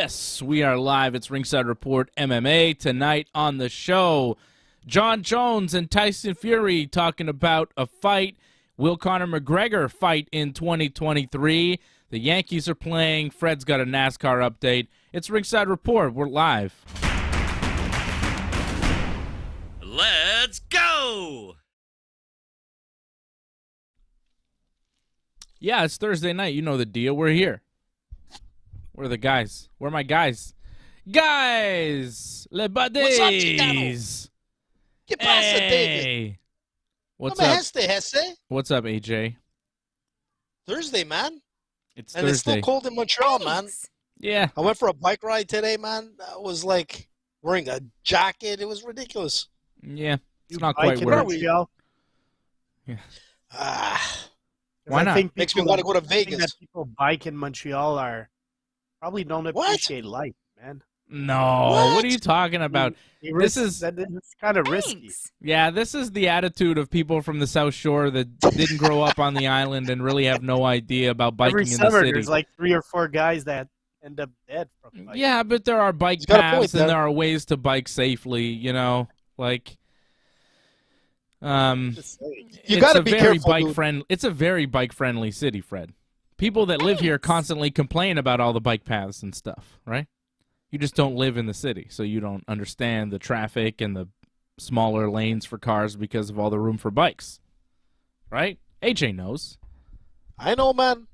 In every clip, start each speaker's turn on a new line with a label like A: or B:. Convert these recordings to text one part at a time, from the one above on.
A: Yes, we are live. It's Ringside Report MMA. Tonight on the show, Jon Jones and Tyson Fury talking about a fight. Will Conor McGregor fight in 2023? The Yankees are playing. Fred's got a NASCAR update. It's Ringside Report. We're live.
B: Let's go!
A: Yeah, it's Thursday night. You know the deal. We're here. Where are the guys? Where are my guys? Guys! Le buddies!
C: What's up, Chicano? ¿Qué pasa, David?
A: What's
C: No me
A: up?
C: Hesse?
A: What's up, AJ?
C: Thursday, man.
A: It's
C: And
A: Thursday.
C: it's still cold in Montreal, man.
A: Yeah.
C: I went for a bike ride today, man. I was like wearing a jacket. It was ridiculous.
A: Yeah. It's
D: You
A: not
D: bike
A: quite
D: in
A: where.
D: Montreal?
C: Ah,
A: Why not?
D: I think
C: makes me
D: people
C: want to go to
D: that think
C: Vegas.
D: that people bike in Montreal probably don't appreciate life, man.
A: No. What are you talking about? This is
D: it's kind of risky.
A: Yeah, this is the attitude of people from the South Shore that didn't grow up on the island and really have no idea about biking
D: Every
A: in the
D: summer,
A: city.
D: there's like 3 or 4 guys that end up dead from biking.
A: Yeah, but there are bike
C: He's got a point
A: paths and
C: there.
A: there are ways to bike safely, you know, like
D: Just saying.
C: You gotta be
A: very
C: careful,
A: bike
C: dude.
A: friendly. It's a very bike friendly city, Fred. People that live here constantly complain about all the bike paths and stuff, right? You just don't live in the city, so you don't understand the traffic and the smaller lanes for cars because of all the room for bikes, right? AJ knows.
C: I know, man.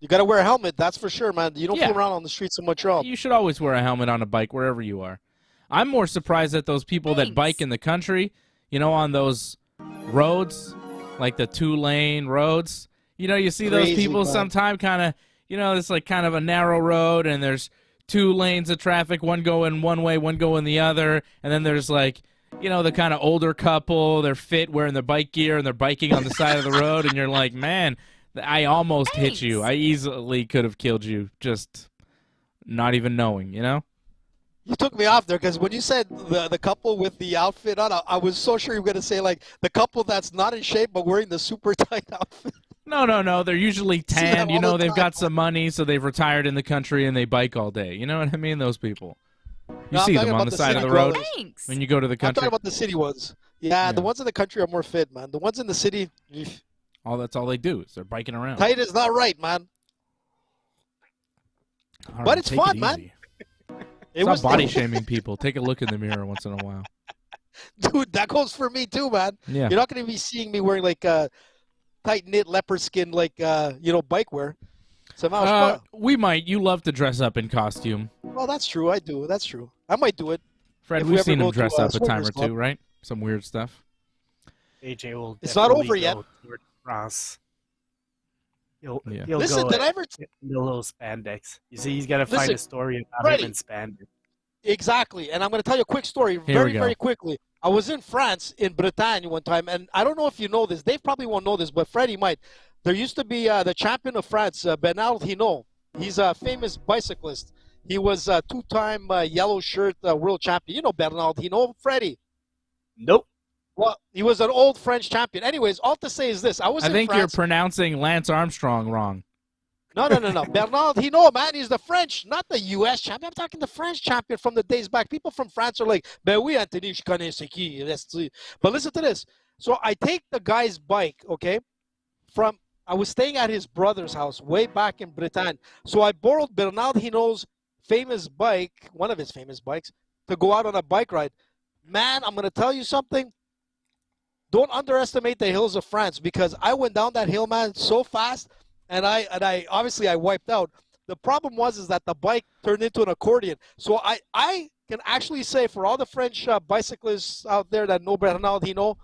C: You got to wear a helmet. That's for sure, man. You don't
A: Yeah.
C: fool around on the streets of Montreal.
A: You should always wear a helmet on a bike wherever you are. I'm more surprised at those people that bike in the country, you know, on those roads, like the 2-lane roads. You know, you see those
C: Crazy,
A: people
C: man.
A: sometime kind of, you know, it's like kind of a narrow road and there's 2 lanes of traffic, one going one way, one going the other. And then there's like, you know, the kind of older couple, they're fit wearing their bike gear and they're biking on the side of the road. And you're like, man, I almost hit you. I easily could have killed you just not even knowing, you know?
C: You took me off there because when you said the couple with the outfit on, I was so sure you were going to say like the couple that's not in shape but wearing the super tight outfit.
A: No. They're usually
C: See that
A: tan. You
C: all
A: know,
C: the
A: they've
C: time.
A: got some money, so they've retired in the country and they bike all day. You know what I mean? Those people. You
C: No, I'm
A: see
C: talking
A: them on
C: about
A: the
C: the
A: side of
C: city
A: the road
C: dwellers.
A: when you go to the
C: I'm
A: country.
C: talking about the city ones. Yeah, the
A: Yeah.
C: ones in the country are more fit, man. The ones in the city, eesh.
A: That's all they do is they're biking around.
C: Tight is not right, man.
A: All right,
C: but it's
A: take
C: fun,
A: it
C: man.
A: easy.
C: It
A: Stop
C: was
A: body shaming people. Take a look in the mirror once in a while.
C: Dude, that goes for me too, man.
A: Yeah.
C: You're not going to be seeing me wearing like tight knit leopard skin, like bike wear. So
A: We might. You love to dress up in costume.
C: well, that's true. I do. That's true. I might do it.
A: Fred,
C: If we
A: we've
C: ever
A: seen him
C: go to,
A: dress up a time
C: swingers
A: or two,
C: club.
A: right? Some weird stuff.
D: AJ will
C: It's not
D: definitely
C: over yet.
D: go Tour de France. He'll
A: Yeah.
C: Listen,
D: go
C: did I ever?
D: in the little spandex. You see, he's got to find
C: Listen,
D: a story about
C: Freddie.
D: him in spandex.
C: Exactly. And I'm going to tell you a quick story
A: we
C: very,
A: go.
C: very quickly. I was in France, in Bretagne one time, and I don't know if you know this. Dave probably won't know this, but Freddie might. There used to be the champion of France, Bernard Hinault. He's a famous bicyclist. He was a 2-time yellow shirt world champion. You know Bernard Hinault, Freddie.
D: Nope.
C: Well, he was an old French champion. Anyways, all to say is this. I was
A: I
C: in
A: think
C: France.
A: you're pronouncing Lance Armstrong wrong.
C: No. Bernard Hinault, man, he's the French, not the U.S. champion. I'm talking the French champion from the days back. People from France are like, ben oui, Anthony, je connais c'est qui. But listen to this. So I take the guy's bike, okay, I was staying at his brother's house way back in Bretagne. So I borrowed Bernard Hinault's famous bike, one of his famous bikes, to go out on a bike ride. Man, I'm going to tell you something. Don't underestimate the hills of France because I went down that hill, man, so fast. And I obviously I wiped out. The problem is that the bike turned into an accordion. So I can actually say for all the French bicyclists out there that know Bernard Hinault,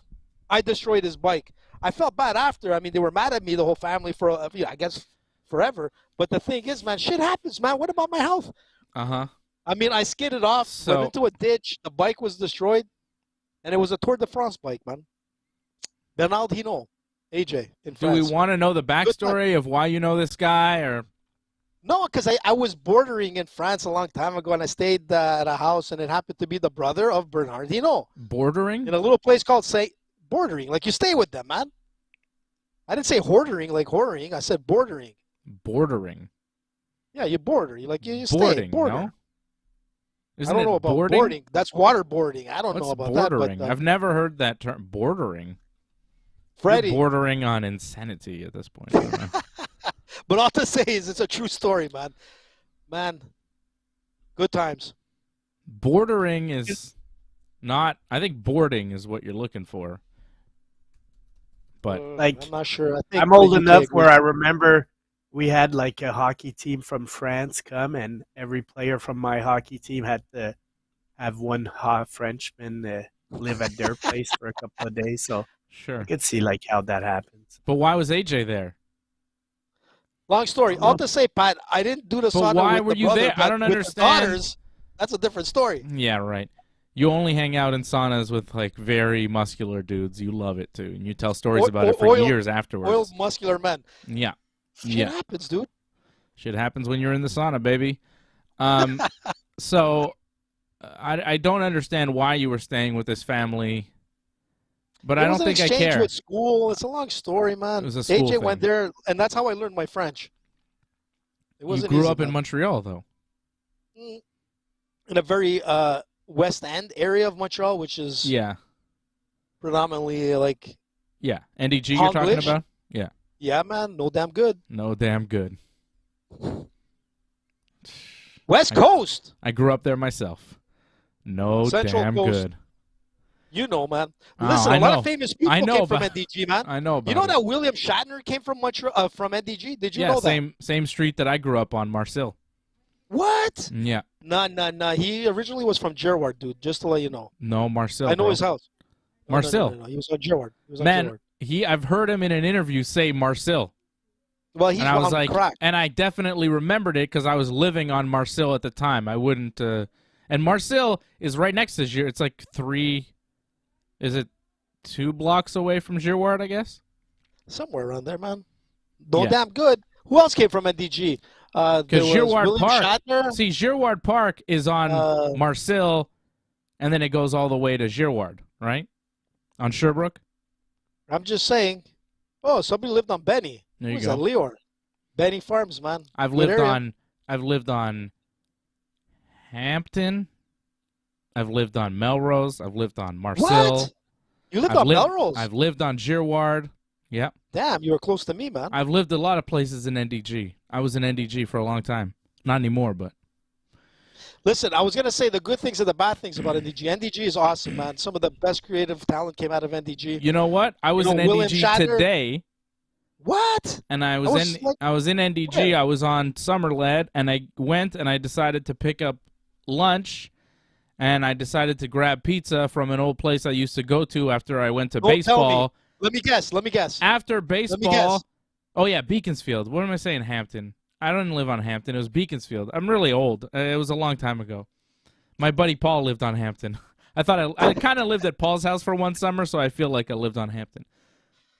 C: I destroyed his bike. I felt bad after. I mean, they were mad at me, the whole family, for I guess forever. But the thing is, man, shit happens, man. What about my health?
A: Uh-huh.
C: I mean, I skidded off,
A: So-
C: went into a ditch. The bike was destroyed, and it was a Tour de France bike, man. Bernard Hinault, AJ in
A: Do we
C: France.
A: want to know the backstory of why you know this guy, or
C: No, because I was bordering in France a long time ago, and I stayed at a house, and it happened to be the brother of Bernard Hinault
A: bordering?
C: in a little place called bordering. Like, you stay with them, man. I didn't say hoardering like whoring. I said bordering.
A: Bordering.
C: Yeah, you border. You stay.
A: Boarding,
C: Border.
A: no? Isn't
C: I don't
A: it
C: know about
A: boarding?
C: boarding. That's waterboarding. I don't
A: What's
C: know about
A: bordering?
C: that. But
A: I've never heard that term. Bordering.
C: Freddie.
A: You're bordering on insanity at this point. I don't know.
C: But all to say is it's a true story, man. Man, good times.
A: Bordering is not. I think boarding is what you're looking for. But
D: Like,
C: I'm not sure. I think
D: I'm old
C: the UK
D: enough
C: agrees.
D: where I remember we had like a hockey team from France come, and every player from my hockey team had to have one Frenchman live at their place for a couple of days. So
A: sure.
D: I could see like how that happens.
A: But why was AJ there?
C: Long story. All to say, Pat, I didn't do the sauna
A: why
C: with
A: were
C: the
A: you
C: brother,
A: there? I
C: but
A: don't
C: with the
A: understand.
C: daughters, that's a different story.
A: Yeah, right. You only hang out in saunas with like very muscular dudes. You love it too, and you tell stories about it for years afterwards.
C: Oiled, muscular men.
A: Yeah,
C: Shit happens, dude.
A: Shit happens when you're in the sauna, baby. So I don't understand why you were staying with this family, but I don't think I care.
C: It was an exchange with school. It's a long story, man.
A: It was a school
C: AJ went
A: thing.
C: there, and that's how I learned my French. It
A: You
C: wasn't
A: grew
C: easy,
A: up in
C: man.
A: Montreal, though.
C: In a very West End area of Montreal, which is
A: Yeah,
C: predominantly like,
A: yeah. NDG you're talking
C: English?
A: about? Yeah.
C: yeah, man, no damn good.
A: No damn good.
C: West Coast,
A: I grew up there myself. No
C: Central
A: damn
C: Coast.
A: good.
C: you know, man.
A: Oh,
C: Listen,
A: I
C: a lot
A: know.
C: of famous people
A: I know
C: came from
A: about-
C: NDG, man.
A: I know about
C: You know
A: it.
C: that William Shatner came from Montreal, from NDG? Did you
A: Yeah,
C: know that?
A: same street that I grew up on, Marcel.
C: What?
A: Yeah.
C: Nah. He originally was from Gerard, dude. Just to let you know.
A: No, Marcel.
C: I know
A: bro.
C: his house.
A: Marcel.
C: No. He was on Gerard.
A: Man, I've heard him in an interview say Marcel.
C: Well, he's
A: And I was
C: on
A: like,
C: crack.
A: and I definitely remembered it because I was living on Marcel at the time. I wouldn't, and Marcel is right next to Girard. It's like 2 blocks away from Girard, I guess?
C: Somewhere around there, man. No
A: Yeah.
C: damn good. Who else came from NDG? There
A: Because
C: was
A: Girard
C: William
A: Park.
C: Shatner.
A: See, Girard Park is on Marcel, and then it goes all the way to Girard, right? On Sherbrooke?
C: I'm just saying. Oh, somebody lived on Benny.
A: There you
C: Who's
A: go.
C: that? Leor. Benny Farms, man.
A: I've
C: Good
A: lived
C: area.
A: on Hampton. I've lived on Melrose. I've lived on Marcel.
C: What? You lived on Melrose?
A: I've lived on Girard. Yeah.
C: Damn, you were close to me, man.
A: I've lived a lot of places in NDG. I was in NDG for a long time. Not anymore, but
C: Listen, I was going to say the good things and the bad things about NDG. NDG is awesome, man. Some of the best creative talent came out of NDG.
A: you know what? I was
C: know,
A: in
C: William
A: NDG
C: Shatner-
A: today,
C: What?
A: and I was in NDG.
C: where?
A: I was on Summerled, and I went and I decided to pick up lunch, and I decided to grab pizza from an old place I used to go to after I went to
C: Don't tell me.
A: baseball.
C: Let me guess.
A: After
C: guess.
A: baseball, oh yeah, Beaconsfield. What am I saying? Hampton. I didn't live on Hampton. It was Beaconsfield. I'm really old. It was a long time ago. My buddy Paul lived on Hampton. I thought I kind of lived at Paul's house for one summer, so I feel like I lived on Hampton.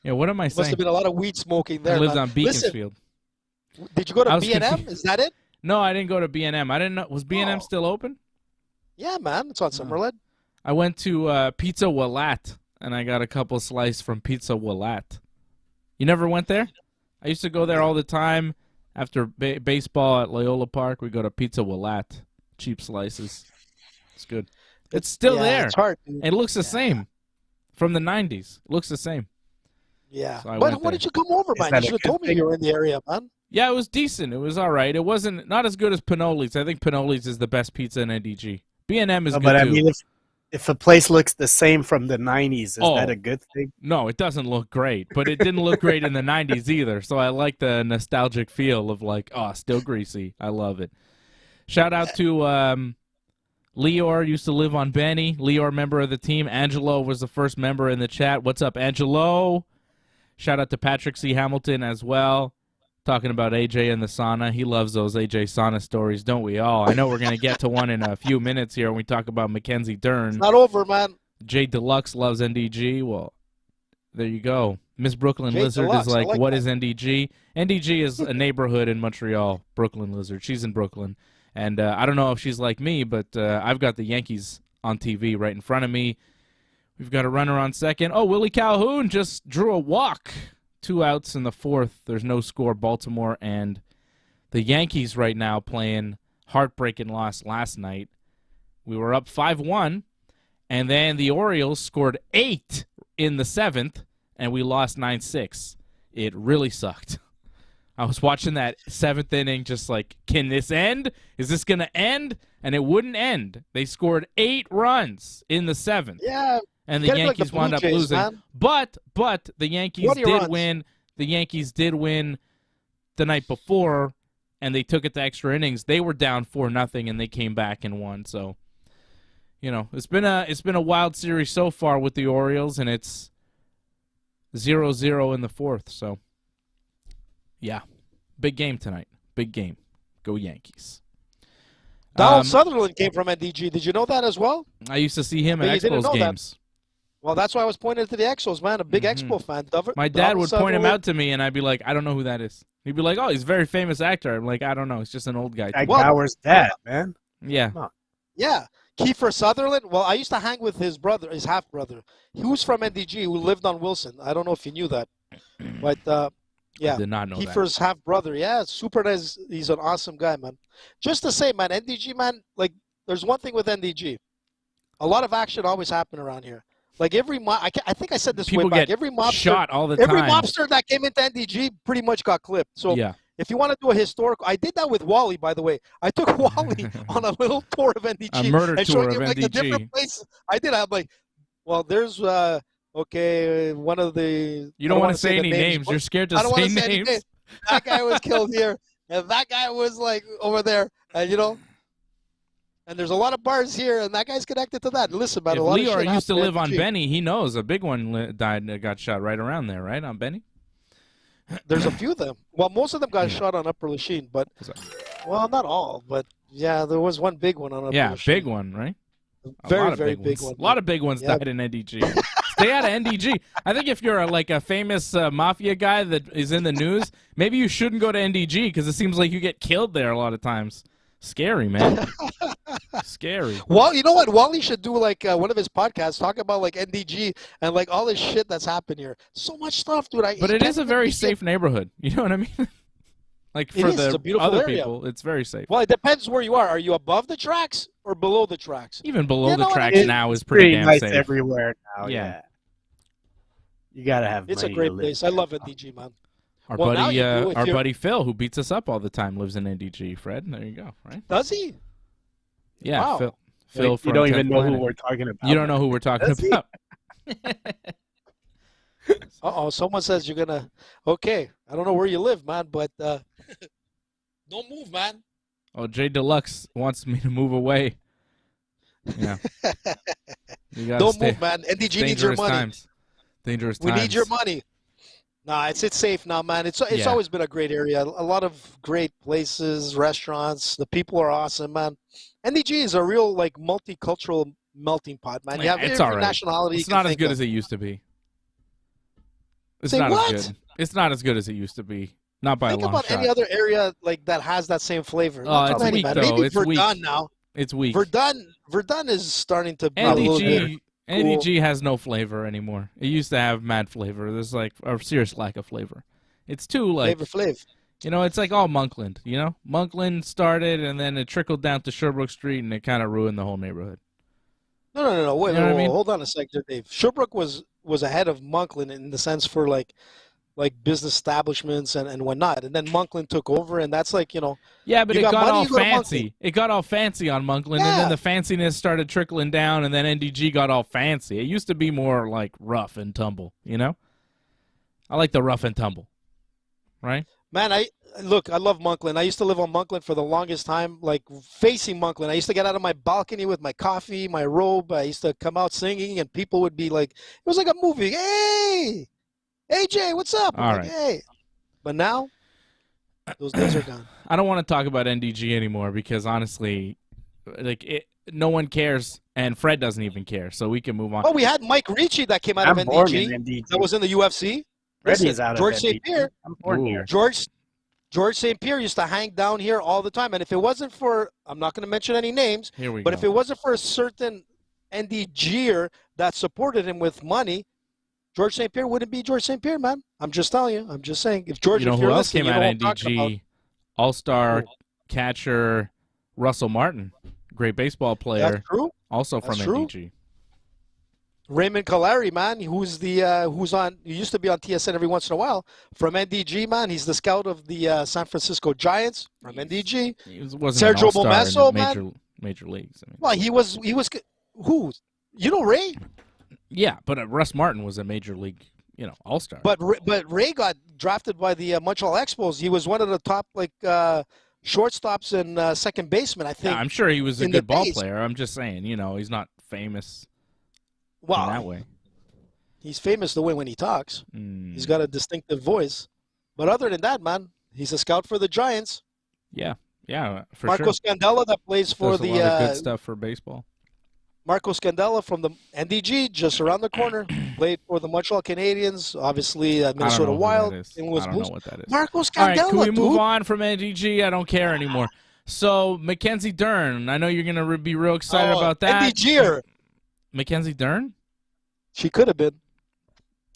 A: Yeah, what am I saying?
C: Must have been a lot of weed smoking there.
A: I lived
C: man.
A: on Beaconsfield.
C: Listen, did you go
A: I
C: to
A: was
C: B&M?
A: confused.
C: Is that it?
A: No, I didn't go to B&M. I didn't know. Was B&M
C: Oh.
A: still open?
C: Yeah, man. It's on Summerled.
A: I went to Pizza Walat, and I got a couple slices from Pizza Walat. You never went there? I used to go there all the time. After baseball at Loyola Park, we go to Pizza Walat. Cheap slices. It's good. It's still
C: Yeah,
A: there.
C: It's hard, dude.
A: It looks the same. From the 90s. It looks the same.
C: Yeah.
A: So I
C: But
A: went
C: why
A: there.
C: did you come over, man?
D: that
C: You
D: a
C: should have
D: good
C: told me
D: thing?
C: you were in the area, man.
A: Yeah, it was decent. It was all right. It wasn't not as good as Pinoli's. I think Pinoli's is the best pizza in NDG. B&M is
D: No,
A: good
D: but I
A: too.
D: mean, if a place looks the same from the 90s, is
A: Oh.
D: that a good thing?
A: No, it doesn't look great, but it didn't look great in the 90s either. So I like the nostalgic feel of like, oh, still greasy. I love it. Shout out to Leor, used to live on Benny. Leor, member of the team. Angelo was the first member in the chat. What's up, Angelo? Shout out to Patrick C. Hamilton as well. Talking about AJ and the sauna. He loves those AJ sauna stories, don't we all? I know we're going to get to one in a few minutes here when we talk about Mackenzie Dern.
C: It's not over, man.
A: Jay Deluxe loves NDG. Well, there you go. Miss Brooklyn
C: Jay
A: Lizard
C: Deluxe,
A: is
C: I
A: like,
C: like
A: what
C: that.
A: is NDG? NDG is a neighborhood in Montreal, Brooklyn Lizard. She's in Brooklyn. And I don't know if she's like me, but I've got the Yankees on TV right in front of me. We've got a runner on second. Oh, Willie Calhoun just drew a walk. 2 outs in the fourth. There's no score. Baltimore and The Yankees right now playing heartbreaking loss last night. We were up 5-1, and then the Orioles scored 8 in the 7th, and we lost 9-6. It really sucked. I was watching that 7th inning just like, can this end? Is this going to end? And it wouldn't end. They scored 8 runs in the 7th.
C: Yeah.
A: And the Yankees wound up losing.
C: Man.
A: But the Yankees did win. The Yankees did win the night before, and they took it to extra innings. They were down 4-0, and they came back and won. So, you know, it's been a wild series so far with the Orioles, and it's 0-0 in the 4th. So, yeah, big game tonight. Big game. Go Yankees.
C: Donald Sutherland came from NDG. Did you know that as well?
A: I used to see him at Expos games.
C: Well, that's why I was pointing to the Expos, man. A big Expo fan.
A: My dad would point him out to me, and I'd be like, I don't know who that is. He'd be like, oh, he's a very famous actor. I'm like, I don't know. He's just an old guy.
D: Gower's dad, man.
A: Yeah.
C: Yeah. Kiefer Sutherland. Well, I used to hang with his brother, his half-brother. He was from NDG, who lived on Wilson. I don't know if you knew that. But, yeah.
A: I did not know
C: Kiefer's half-brother. Yeah, super nice. He's an awesome guy, man. Just to say, man, NDG, man, like, there's one thing with NDG. A lot of action always happen around here. Like every I think I said this
A: People
C: way back.
A: Get
C: every mobster,
A: shot all the time.
C: Every mobster that came into NDG pretty much got clipped. So
A: yeah.
C: If you want to do a historical, I did that with Wally, by the way. I took Wally on a little tour of NDG.
A: A murder
C: and
A: tour
C: showing
A: of
C: him, like,
A: NDG.
C: the different places. I did. I'm like, well, there's okay, one of the.
A: You don't want to say any names. You're scared to say names.
C: That guy was killed here, and that guy was like over there, and you know. And there's a lot of bars here, and that guy's connected to that. Listen, man,
A: if
C: a lot
A: Leor
C: of shit
A: used to live on
C: NDG.
A: Benny, he knows a big one got shot right around there, right, on Benny?
C: There's a few of them. Well, most of them got shot on Upper Lachine, but, well, not all, but, yeah, there was one big one on Upper Lachine.
A: Big one, right?
C: Very, very big one.
A: A lot of big ones died in NDG. Stay out of NDG. I think if you're like a famous mafia guy that is in the news, maybe you shouldn't go to NDG because it seems like you get killed there a lot of times. Scary, man. Scary.
C: Well, you know what? Wally should do like one of his podcasts, talk about like NDG and like all this shit that's happened here. So much stuff, dude.
A: But it is a very safe neighborhood. You know what I mean? Like for the other people, it's very safe.
C: Well, it depends where you are. Are you above the tracks or below the tracks?
A: Even below the tracks now is pretty damn
D: nice
A: safe.
D: Everywhere now. Yeah. You gotta have.
C: It's a great place. I love NDG, man.
A: Our buddy Phil, who beats us up all the time, lives in NDG. Fred, there you go. Right?
C: Does he?
A: Yeah,
C: wow.
A: Phil.
D: You don't even know who we're talking about.
A: You don't know who we're talking about.
C: Uh-oh, someone says you're gonna. Okay, I don't know where you live, man, but don't move, man.
A: Oh, Jay Deluxe wants me to move away. Yeah.
C: Don't move, man. NDG needs your money.
A: Dangerous times.
C: We need your money. Nah, it's safe now, man. It's always been a great area. A lot of great places, restaurants. The people are awesome, man. NDG is a real like multicultural melting pot, man. You have every nationality.
A: It's not as good as it used to be. It's not as good. It's not as good as it used to be. Not by a long shot.
C: Think about any other area like that has that same flavor.
A: Oh, it's weak though.
C: Maybe
A: it's
C: Verdun
A: weak.
C: now.
A: It's weak.
C: Verdun is starting to be a little bit.
A: NDG has no flavor anymore. It used to have mad flavor. There's like a serious lack of flavor. It's too like
C: flavor.
A: You know, it's like all Monkland. You know, Monkland started and then it trickled down to Sherbrooke Street and it kind of ruined the whole neighborhood.
C: No. Wait,
A: you know what I mean?
C: Hold on a second, Dave. Sherbrooke was ahead of Monkland in the sense for like business establishments and whatnot, and then Monkland took over, and that's like, you know.
A: Yeah, but it got all fancy. It got all fancy on Monkland, and then the fanciness started trickling down, and then NDG got all fancy. It used to be more like rough and tumble, you know. I like the rough and tumble, right?
C: Man, I love Monkland. I used to live on Monkland for the longest time, like facing Monkland. I used to get out of my balcony with my coffee, my robe. I used to come out singing, and people would be like, it was like a movie. Hey, AJ, what's up?
A: All right.
C: Hey. But now, those days are gone.
A: I don't want to talk about NDG anymore because honestly, like no one cares, and Fred doesn't even care, so we can move on.
C: Oh, we had Mike Ricci that came out of NDG. That was in the UFC.
D: Freddie's out of
C: George
D: NDG.
C: St. Pierre.
D: I'm born here.
C: George St. Pierre used to hang down here all the time, and if it wasn't for, I'm not going to mention any names, but if it wasn't for a certain NDGer that supported him with money, George St. Pierre wouldn't be George St. Pierre, man. I'm just telling you. I'm just saying. If George,
A: you know who else came out of NDG All-Star catcher Russell Martin, great baseball player,
C: That's true.
A: also from
C: That's true.
A: NDG.
C: Raymond Calari, man, who used to be on TSN every once in a while from NDG, man. He's the scout of the San Francisco Giants from NDG.
A: He wasn't an
C: Sergio
A: all-star
C: Momesso,
A: in the
C: man.
A: major leagues. I mean.
C: Well, he was who? You know Ray?
A: Yeah, but Russ Martin was a major league, all-star.
C: But Ray got drafted by the Montreal Expos. He was one of the top shortstops and second baseman, I think.
A: Yeah, I'm sure he was a
C: in
A: good
C: the
A: ball
C: base.
A: player. I'm just saying, he's not famous in
C: Wow,
A: that way.
C: he's famous the way when he talks. He's got a distinctive voice. But other than that, man, he's a scout for the Giants.
A: Yeah, for
C: Marco
A: sure.
C: Scandella that plays for
A: Does
C: the
A: a lot of good stuff for baseball.
C: Marco Scandella from the NDG, just around the corner, played for the Montreal Canadiens, obviously Minnesota Wild.
A: I don't know what that is.
C: Marco
A: All
C: Scandella,
A: right, can we move
C: dude.
A: on from NDG? I don't care anymore. So, Mackenzie Dern, I know you're going to be real excited about that.
C: NDGer.
A: Mackenzie Dern?
C: She could have been.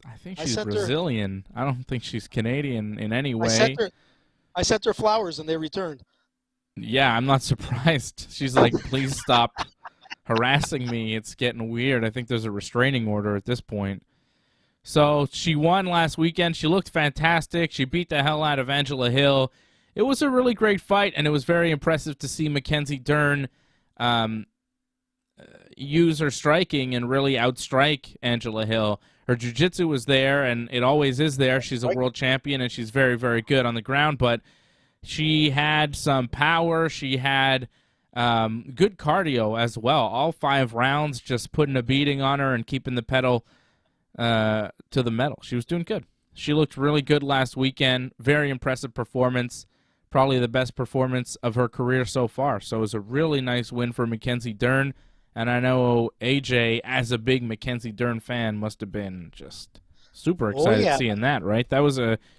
A: I think
C: I
A: she's
C: sent her-
A: Brazilian. I don't think she's Canadian in any way.
C: I sent her flowers and they returned.
A: Yeah, I'm not surprised. She's like, please stop harassing me. It's getting weird. I think there's a restraining order at this point. So she won last weekend. She looked fantastic. She beat the hell out of Angela Hill. It was a really great fight, and it was very impressive to see Mackenzie Dern use her striking and really outstrike Angela Hill. Her jiu-jitsu was there, and it always is there. She's a world champion, and she's very, very good on the ground, but she had some power. She had good cardio as well. All 5 rounds, just putting a beating on her and keeping the pedal to the metal. She was doing good. She looked really good last weekend. Very impressive performance. Probably the best performance of her career so far. So it was a really nice win for Mackenzie Dern. And I know AJ, as a big Mackenzie Dern fan, must have been just super excited seeing that, right?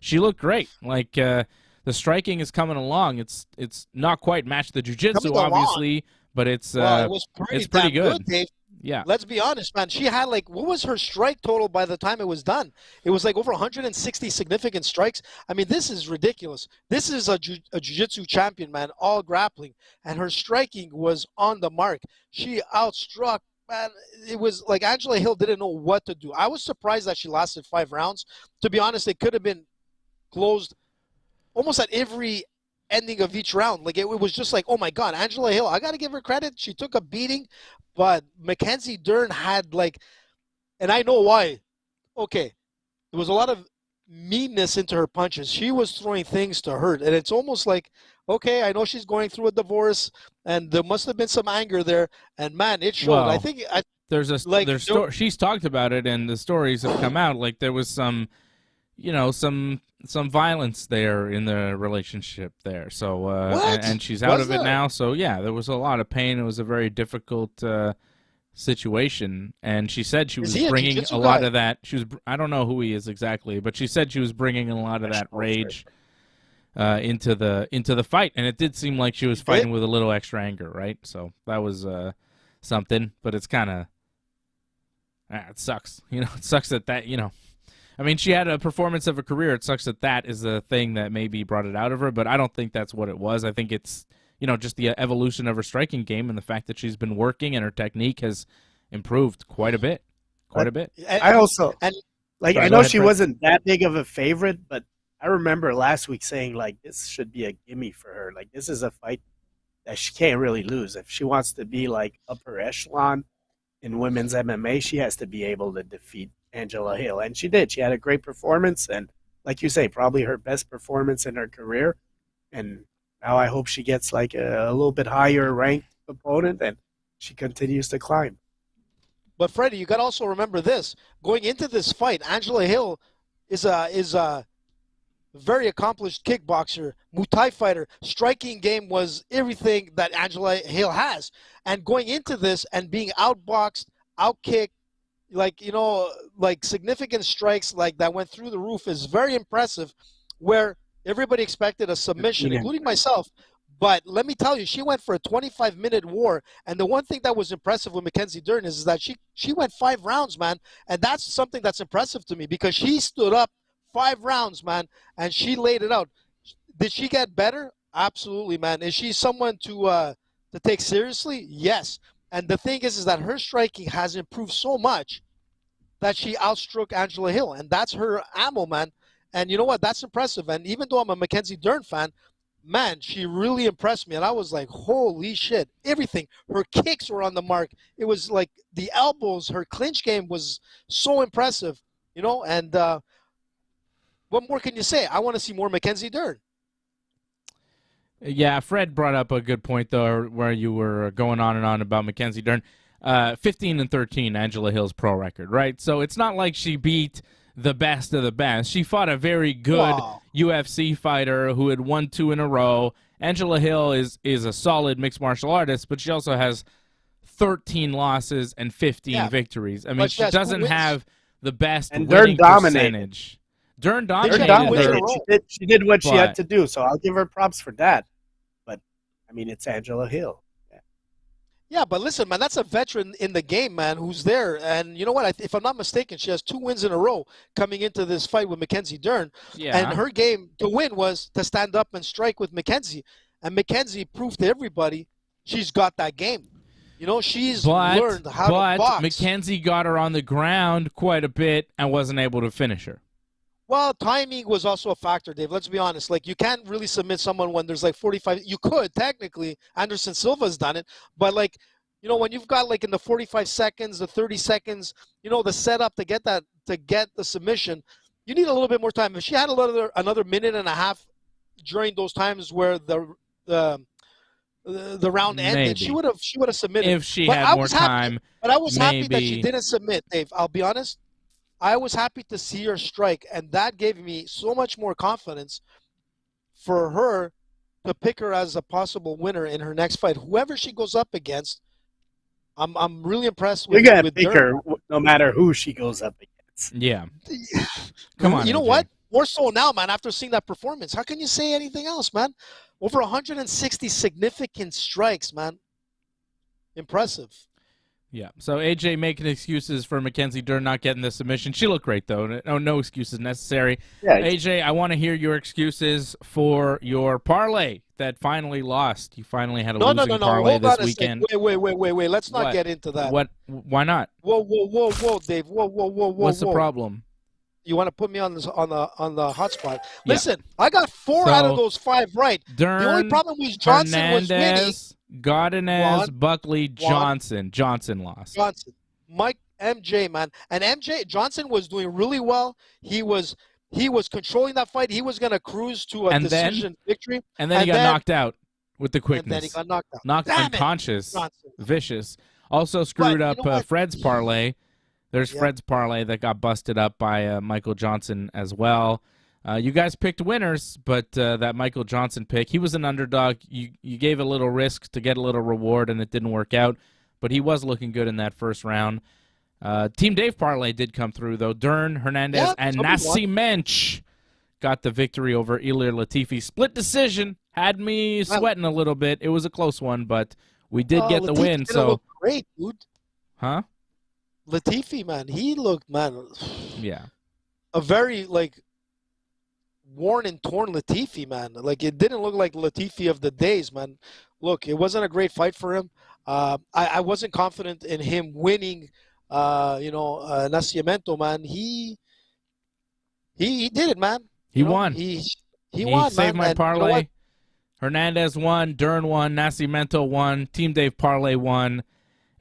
A: She looked great. Like, the striking is coming along. It's not quite matched the jiu-jitsu, obviously, but it's pretty good.
C: Dave.
A: Yeah.
C: Let's be honest, man. She had what was her strike total by the time it was done? It was over 160 significant strikes. I mean, this is ridiculous. This is a jiu-jitsu champion, man, all grappling. And her striking was on the mark. She outstruck, man. It was like Angela Hill didn't know what to do. I was surprised that she lasted 5 rounds. To be honest, it could have been closed almost at every ending of each round. It was just oh my God, Angela Hill, I got to give her credit. She took a beating, but Mackenzie Dern had and I know why. Okay, there was a lot of meanness into her punches. She was throwing things to hurt, and it's almost okay, I know she's going through a divorce, and there must have been some anger there, and man, it showed.
A: Well,
C: I think
A: she's talked about it, and the stories have come out. There was some violence there in the relationship there. So and she's out of it now. So yeah, there was a lot of pain. It was a very difficult situation, and she said she was bringing a lot of that. I don't know who he is exactly, but she said she was bringing a lot of that rage into the fight, and it did seem like she was fighting with a little extra anger, right? So that was something, but it's kind of it sucks. It sucks that I mean, she had a performance of a career. It sucks that is the thing that maybe brought it out of her, but I don't think that's what it was. I think it's, just the evolution of her striking game and the fact that she's been working and her technique has improved quite a bit.
D: I also, I know she wasn't that big of a favorite, but I remember last week saying, this should be a gimme for her. This is a fight that she can't really lose. If she wants to be, upper echelon in women's MMA, she has to be able to defeat Angela Hill, and she did. She had a great performance, and like you say, probably her best performance in her career. And now I hope she gets a little bit higher ranked opponent, and she continues to climb.
C: But Freddie, you got to also remember this: going into this fight, Angela Hill is a very accomplished kickboxer, Muay Thai fighter. Striking game was everything that Angela Hill has, and going into this and being outboxed, outkicked, significant strikes that went through the roof is very impressive, where everybody expected a submission, including myself. But let me tell you, she went for a 25-minute war. And the one thing that was impressive with Mackenzie Dern is that she went 5 rounds, man. And that's something that's impressive to me, because she stood up 5 rounds, man, and she laid it out. Did she get better? Absolutely, man. Is she someone to take seriously? Yes. And the thing is that her striking has improved so much that she outstruck Angela Hill, and that's her ammo, man. And you know what? That's impressive. And even though I'm a Mackenzie Dern fan, man, she really impressed me. And I was like, holy shit, everything. Her kicks were on the mark. It was like the elbows, her clinch game was so impressive, And what more can you say? I want to see more Mackenzie Dern.
A: Yeah, Fred brought up a good point, though, where you were going on and on about Mackenzie Dern. 15-13, Angela Hill's pro record, right? So it's not like she beat the best of the best. She fought a very good UFC fighter who had won 2 in a row. Angela Hill is a solid mixed martial artist, but she also has 13 losses and 15 victories. I mean, she doesn't have the best winning percentage. Dern dominated.
D: She did what she had to do, so I'll give her props for that. But, I mean, it's Angela Hill.
C: Yeah, but listen, man, that's a veteran in the game, man, who's there. And you know what? If I'm not mistaken, she has 2 wins in a row coming into this fight with Mackenzie Dern.
A: Yeah.
C: And her game to win was to stand up and strike with Mackenzie. And Mackenzie proved to everybody she's got that game. She's learned how to box.
A: But Mackenzie got her on the ground quite a bit and wasn't able to finish her.
C: Well, timing was also a factor, Dave. Let's be honest. Like, you can't really submit someone when there's like 45. You could, technically. Anderson Silva's done it. But, like, when you've got, like, in the 45 seconds, the 30 seconds, the setup to get the submission, you need a little bit more time. If she had another minute and a half during those times where the round ended, she would have submitted.
A: If she had more time.
C: But I was happy that she didn't submit, Dave. I'll be honest. I was happy to see her strike, and that gave me so much more confidence for her to pick her as a possible winner in her next fight. Whoever she goes up against, I'm really impressed with.
D: You're gonna pick her no matter who she goes up against.
A: Yeah. Come on.
C: You know what? More so now, man, after seeing that performance. How can you say anything else, man? Over 160 significant strikes, man. Impressive.
A: Yeah, so AJ making excuses for Mackenzie Dern not getting the submission. She looked great, though. No excuses necessary. Yeah, AJ, I want to hear your excuses for your parlay that finally lost. You finally had a losing parlay this weekend.
C: Wait. Let's not get into that.
A: What? Why not?
C: Whoa, Dave. Whoa.
A: What's the problem?
C: You want to put me on the hot spot? Listen, I got 4 out of those 5 right.
A: Dern,
C: the only problem was Johnson was winning.
A: Godinez, Buckley, Johnson. Johnson lost.
C: Mike, MJ, man. And Johnson was doing really well. He was controlling that fight. He was going to cruise to a decision victory.
A: And then he got knocked out with the quickness.
C: And then he got knocked out.
A: Knocked unconscious. Vicious. Also screwed up Fred's parlay. There's Fred's parlay that got busted up by Michael Johnson as well. You guys picked winners, but that Michael Johnson pick, he was an underdog. You gave a little risk to get a little reward, and it didn't work out. But he was looking good in that first round. Team Dave parlay did come through, though. Dern, Hernandez, and Nascimento got the victory over Ilir Latifi. Split decision. Had me sweating a little bit. It was a close one, but we did get the win. So
C: look great, dude.
A: Huh?
C: Latifi, man. He looked, man.
A: Yeah.
C: A very, worn and torn Latifi, man. Like, it didn't look like Latifi of the days, man. Look, it wasn't a great fight for him. I wasn't confident in him winning, Nascimento, man. He did it, man.
A: He won.
C: He won,
A: saved
C: man.
A: my parlay. Hernandez won. Dern won. Nascimento won. Team Dave parlay won.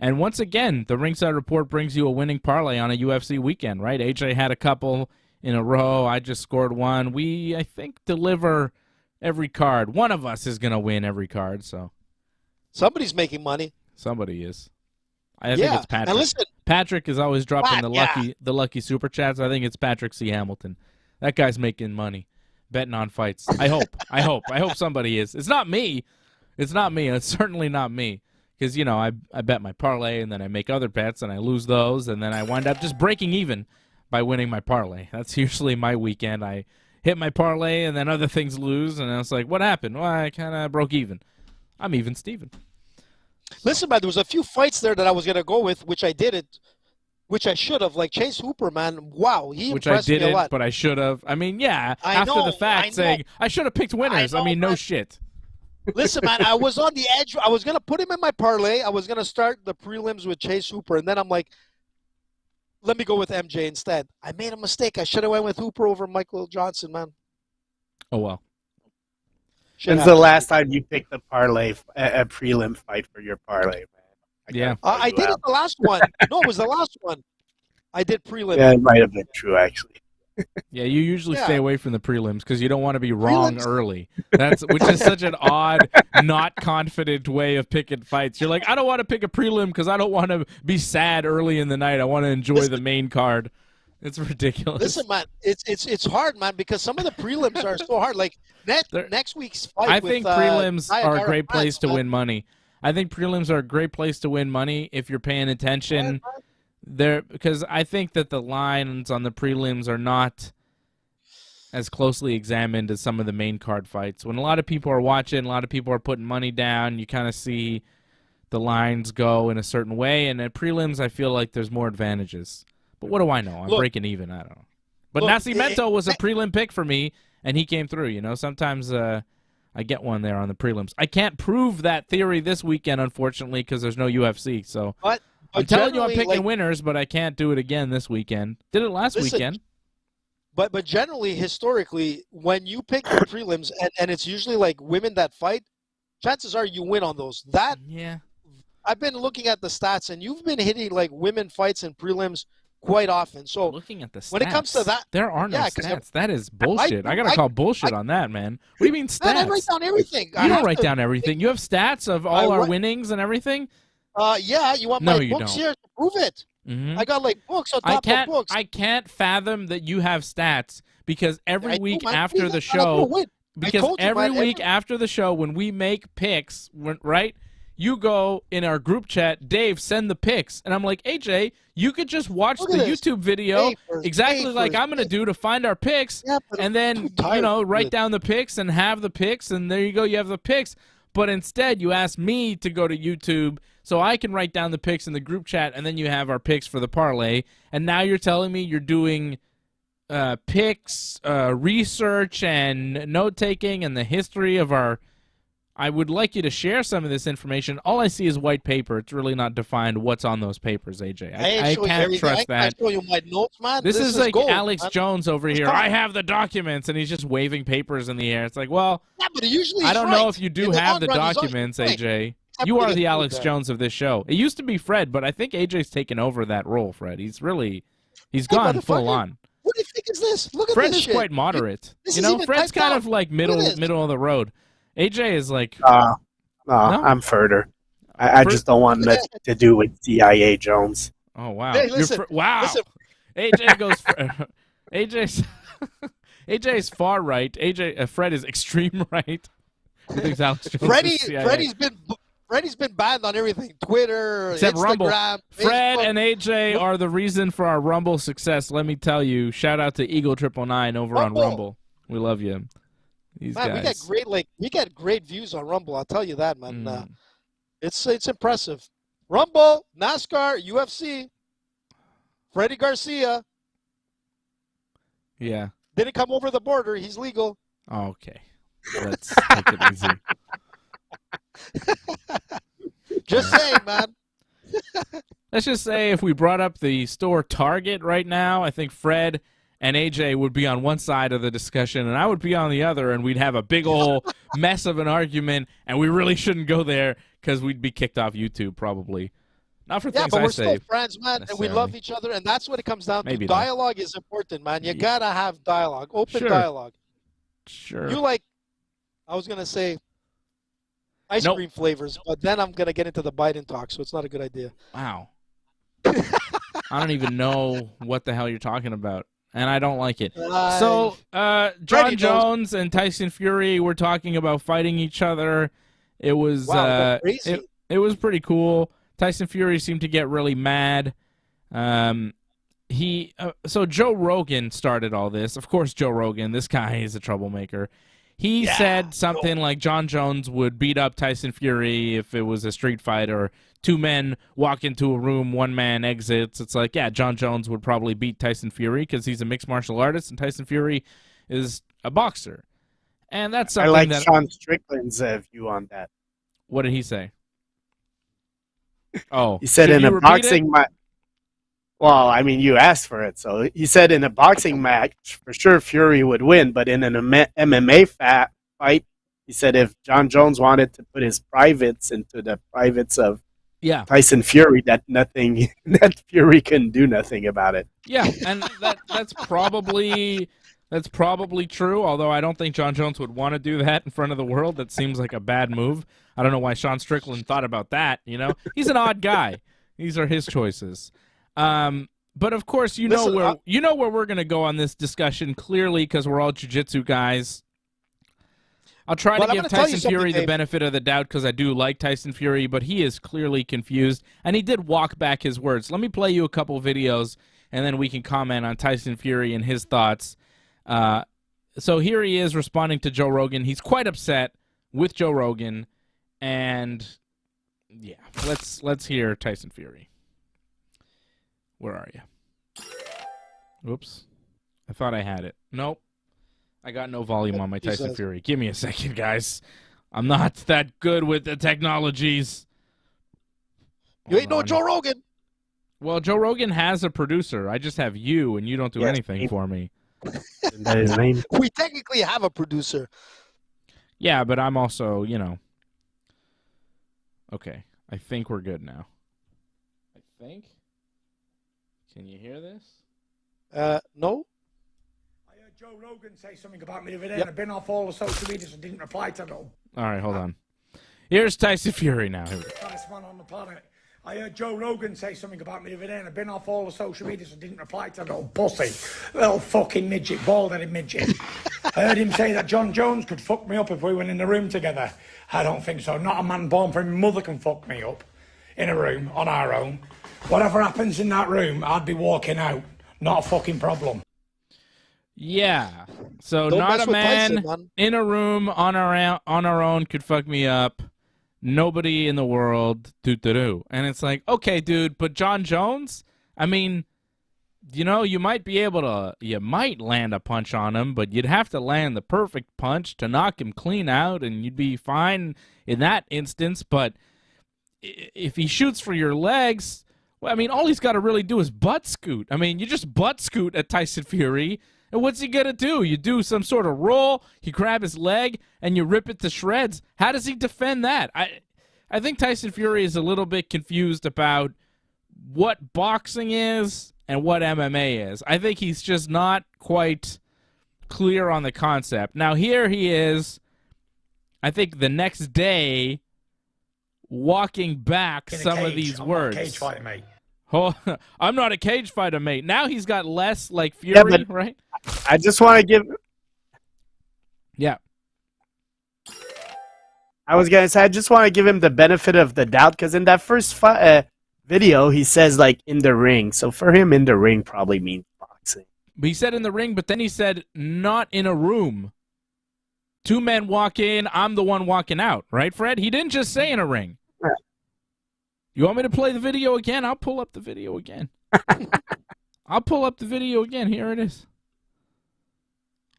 A: And once again, the Ringside Report brings you a winning parlay on a UFC weekend, right? AJ had a couple in a row. I just scored one. We, I think, deliver every card. One of us is going to win every card. So
C: somebody's making money.
A: Somebody is. I think it's Patrick.
C: And listen,
A: Patrick is always dropping the lucky super chats. I think it's Patrick C. Hamilton. That guy's making money, betting on fights. I hope. I hope somebody is. It's not me. It's certainly not me. Because, I bet my parlay, and then I make other bets, and I lose those, and then I wind up just breaking even by winning my parlay. That's usually my weekend. I hit my parlay, and then other things lose, and I was like, what happened? Well, I kind of broke even. I'm even Steven.
C: Listen, man, there was a few fights there that I was going to go with, which I didn't, which I should have. Like Chase Hooper, man, wow, he impressed me a lot.
A: But I should have. I mean, yeah, after the fact, saying I should have picked winners. No shit.
C: Listen, man, I was on the edge. I was going to put him in my parlay. I was going to start the prelims with Chase Hooper, and then I'm like, let me go with MJ instead. I made a mistake. I should have went with Hooper over Michael Johnson, man.
A: Oh, well.
D: When's the last time you picked a parlay, a prelim fight for your parlay, man?
A: Yeah.
C: I did it the last one. No, it was the last one. I did prelim.
D: Yeah, it might have been true, actually.
A: Yeah, you usually stay away from the prelims because you don't want to be wrong early. Which is such an odd, not confident way of picking fights. You're like, I don't want to pick a prelim because I don't want to be sad early in the night. I want to enjoy the main card. It's ridiculous.
C: Listen, man, it's hard, man, because some of the prelims are so hard. Like next week's fight.
A: I think prelims are a great place to
C: man.
A: win money. I think prelims are a great place to win money if you're paying attention. Because I think that the lines on the prelims are not as closely examined as some of the main card fights. When a lot of people are watching, a lot of people are putting money down, you kind of see the lines go in a certain way. And at prelims, I feel like there's more advantages. But what do I know? I'm breaking even. I don't know. But Nascimento was a prelim pick for me, and he came through. You know, sometimes I get one there on the prelims. I can't prove that theory this weekend, unfortunately, because there's no UFC. So I'm telling you I'm picking winners, but I can't do it again this weekend. Did it last weekend.
C: But generally, historically, when you pick the prelims, and it's usually like women that fight, chances are you win on those.
A: Yeah.
C: I've been looking at the stats, and you've been hitting like women fights and prelims quite often. So
A: looking at the stats,
C: when it comes to that,
A: there are no stats. That is bullshit. I gotta call bullshit on that, man. What do you mean stats?
C: Man, I write down everything.
A: You don't write down everything. You have stats of all our winnings and everything.
C: Yeah, you want my books here to prove it?
A: Mm-hmm.
C: I got like books on top of books.
A: I can't fathom that you have stats because every week after the show, after the show, when we make picks, right? You go in our group chat, Dave, send the picks. And I'm like, AJ, you could just watch the YouTube video exactly like I'm going to do to find our picks and then, write down the picks and have the picks. And there you go. You have the picks. But instead, you asked me to go to YouTube so I can write down the picks in the group chat, and then you have our picks for the parlay. And now you're telling me you're doing picks, research, and note-taking and the history of our – I would like you to share some of this information. All I see is white paper. It's really not defined what's on those papers, AJ. I can't trust that.
C: I show you my notes, man.
A: This is like
C: gold,
A: Alex Jones over here. I have the documents, and he's just waving papers in the air. It's like, well,
C: but usually
A: I don't know if you do have the documents, AJ. You are the Alex Jones of this show. It used to be Fred, but I think AJ's taken over that role, Fred. He's gone full on.
C: What do you think is this? Look at
A: Fred
C: this
A: is
C: shit.
A: quite moderate. Fred's kind of like middle of the road. AJ is like...
D: no, I'm further. I just don't want that to do with CIA Jones.
A: Oh, wow.
C: Hey, listen, listen.
A: AJ goes... AJ's far right. Fred is extreme right. He thinks Alex Jones is CIA.
C: Freddie's been banned on everything. Twitter,
A: except
C: Instagram,
A: Rumble.
C: Facebook.
A: Fred and AJ are the reason for our Rumble success, let me tell you. Shout out to Eagle999 over on Rumble. We love you. These guys.
C: We get great views on Rumble. I'll tell you that, man. It's impressive. Rumble, NASCAR, UFC, Freddie Garcia.
A: Yeah.
C: Didn't come over the border. He's legal.
A: Okay. Let's take it easy.
C: Just saying, man.
A: Let's just say if we brought up the store Target right now, I think Fred and AJ would be on one side of the discussion, and I would be on the other, and we'd have a big old mess of an argument, and we really shouldn't go there because we'd be kicked off YouTube probably. Not for things
C: but
A: I
C: we're
A: say.
C: still friends, man, and we love each other, and that's what it comes down to.
A: Maybe
C: dialogue is important, man. You gotta have dialogue, open dialogue.
A: Sure.
C: I was gonna say ice cream flavors, but then I'm gonna get into the Biden talk, so it's not a good idea.
A: Wow. I don't even know what the hell you're talking about, and I don't like it. So, Jon Jones and Tyson Fury were talking about fighting each other. It was it was pretty cool. Tyson Fury seemed to get really mad. So Joe Rogan started all this. Of course, Joe Rogan, this guy is a troublemaker. He said something like Jon Jones would beat up Tyson Fury if it was a street fight, or two men walk into a room, one man exits. It's like, yeah, Jon Jones would probably beat Tyson Fury because he's a mixed martial artist and Tyson Fury is a boxer. And that's
D: I
A: something
D: like
A: that...
D: Sean Strickland's view on that.
A: What did he say? Oh,
D: He said
A: should
D: in
A: you
D: a
A: repeat
D: boxing match. Well, I mean, you asked for it. So he said in a boxing match, for sure Fury would win. But in an MMA fight, he said if Jon Jones wanted to put his privates into the privates of
A: Yeah.
D: Tyson Fury, that Fury can do nothing about it.
A: Yeah, and that's probably true, although I don't think Jon Jones would want to do that in front of the world. That seems like a bad move. I don't know why Sean Strickland thought about that, you know? He's an odd guy. These are his choices. But of course, you know where we're going to go on this discussion clearly because we're all jiu-jitsu guys. I'll try to give Tyson Fury the benefit of the doubt because I do like Tyson Fury, but he is clearly confused, and he did walk back his words. Let me play you a couple videos, and then we can comment on Tyson Fury and his thoughts. So here he is responding to Joe Rogan. He's quite upset with Joe Rogan, and yeah, let's hear Tyson Fury. Where are you? Oops. I thought I had it. Nope. I got no volume on my Tyson Fury. Give me a second, guys. I'm not that good with the technologies.
C: You ain't no Joe Rogan.
A: Well, Joe Rogan has a producer. I just have you, and you don't do anything for me.
D: That is name.
C: We technically have a producer.
A: Yeah, but I'm also, you know. Okay. I think we're good now. I think. Can you hear this?
C: No.
E: I heard Joe Rogan say something about me the other day, and I've been off all the social media, so I didn't reply to them.
A: All right, hold on. Here's Tyson Fury now. Here we go.
E: Baddest man on the planet. I heard Joe Rogan say something about me the other day, and I've been off all the social media, so I didn't reply to little pussy. Little fucking midget, bald-headed midget. I heard him say that Jon Jones could fuck me up if we went in the room together. I don't think so. Not a man born from his mother can fuck me up in a room on our own. Whatever happens in that room, I'd be walking out. Not a fucking problem.
A: Yeah. So
C: Don't
A: not
C: mess
A: a
C: with
A: man
C: Tyson, man.
A: in a room on our own could fuck me up. Nobody in the world, do. And it's like, okay, dude, but Jon Jones, I mean, you know, you might land a punch on him, but you'd have to land the perfect punch to knock him clean out, and you'd be fine in that instance. But if he shoots for your legs, well, I mean, all he's got to really do is butt scoot. I mean, you just butt scoot at Tyson Fury, and what's he going to do? You do some sort of roll, you grab his leg, and you rip it to shreds. How does he defend that? I think Tyson Fury is a little bit confused about what boxing is and what MMA is. I think he's just not quite clear on the concept. Now, here he is, I think the next day, walking back some of these words.
E: I'm not a cage fighter, mate.
A: Oh, I'm not a cage fighter, mate. Now he's got less like Fury, right?
D: I just want to give.
A: Yeah.
D: I was gonna say I just want to give him the benefit of the doubt because in that first video he says like in the ring, so for him in the ring probably means boxing.
A: But he said in the ring, but then he said not in a room. Two men walk in, I'm the one walking out, right, Fred? He didn't just say in a ring.
D: Right.
A: You want me to play the video again? I'll pull up the video again. I'll pull up the video again. Here it is.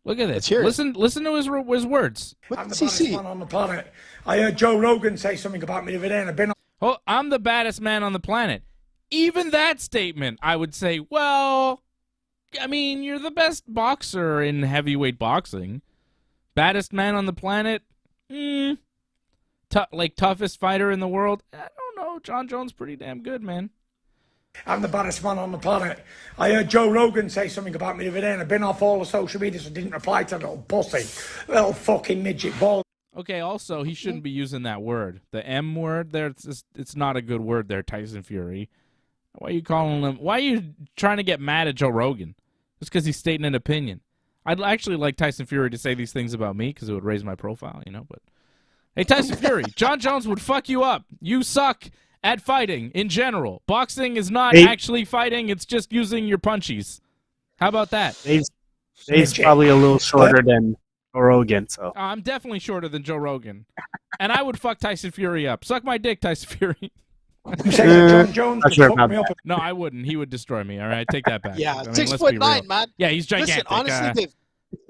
A: Look at this. Listen to his words.
E: I'm the baddest man on the planet. I heard Joe Rogan say something about me the other day, and I've been.
A: Oh, I'm the baddest man on the planet. Even that statement, I would say, well, I mean, you're the best boxer in heavyweight boxing. Baddest man on the planet? Like toughest fighter in the world? I don't know. Jon Jones pretty damn good, man.
E: I'm the baddest man on the planet. I heard Joe Rogan say something about me the other day, and I've been off all the social media, so I didn't reply to little pussy. Little fucking midget ball.
A: Okay, also, he shouldn't be using that word. The M word there, it's not a good word there, Tyson Fury. Why are you calling him? Why are you trying to get mad at Joe Rogan? Just because he's stating an opinion. I'd actually like Tyson Fury to say these things about me because it would raise my profile, you know. But hey, Tyson Fury, Jon Jones would fuck you up. You suck at fighting in general. Boxing is not actually fighting. It's just using your punchies. How about that?
D: Dave's probably a little shorter than Joe Rogan, so.
A: I'm definitely shorter than Joe Rogan. And I would fuck Tyson Fury up. Suck my dick, Tyson Fury.
E: You say that Jon Jones could fuck me up.
A: No, I wouldn't. He would destroy me. All right, take that back.
C: Yeah,
A: I mean,
C: 6'9", man.
A: Yeah, he's gigantic.
C: Listen, honestly, Dave.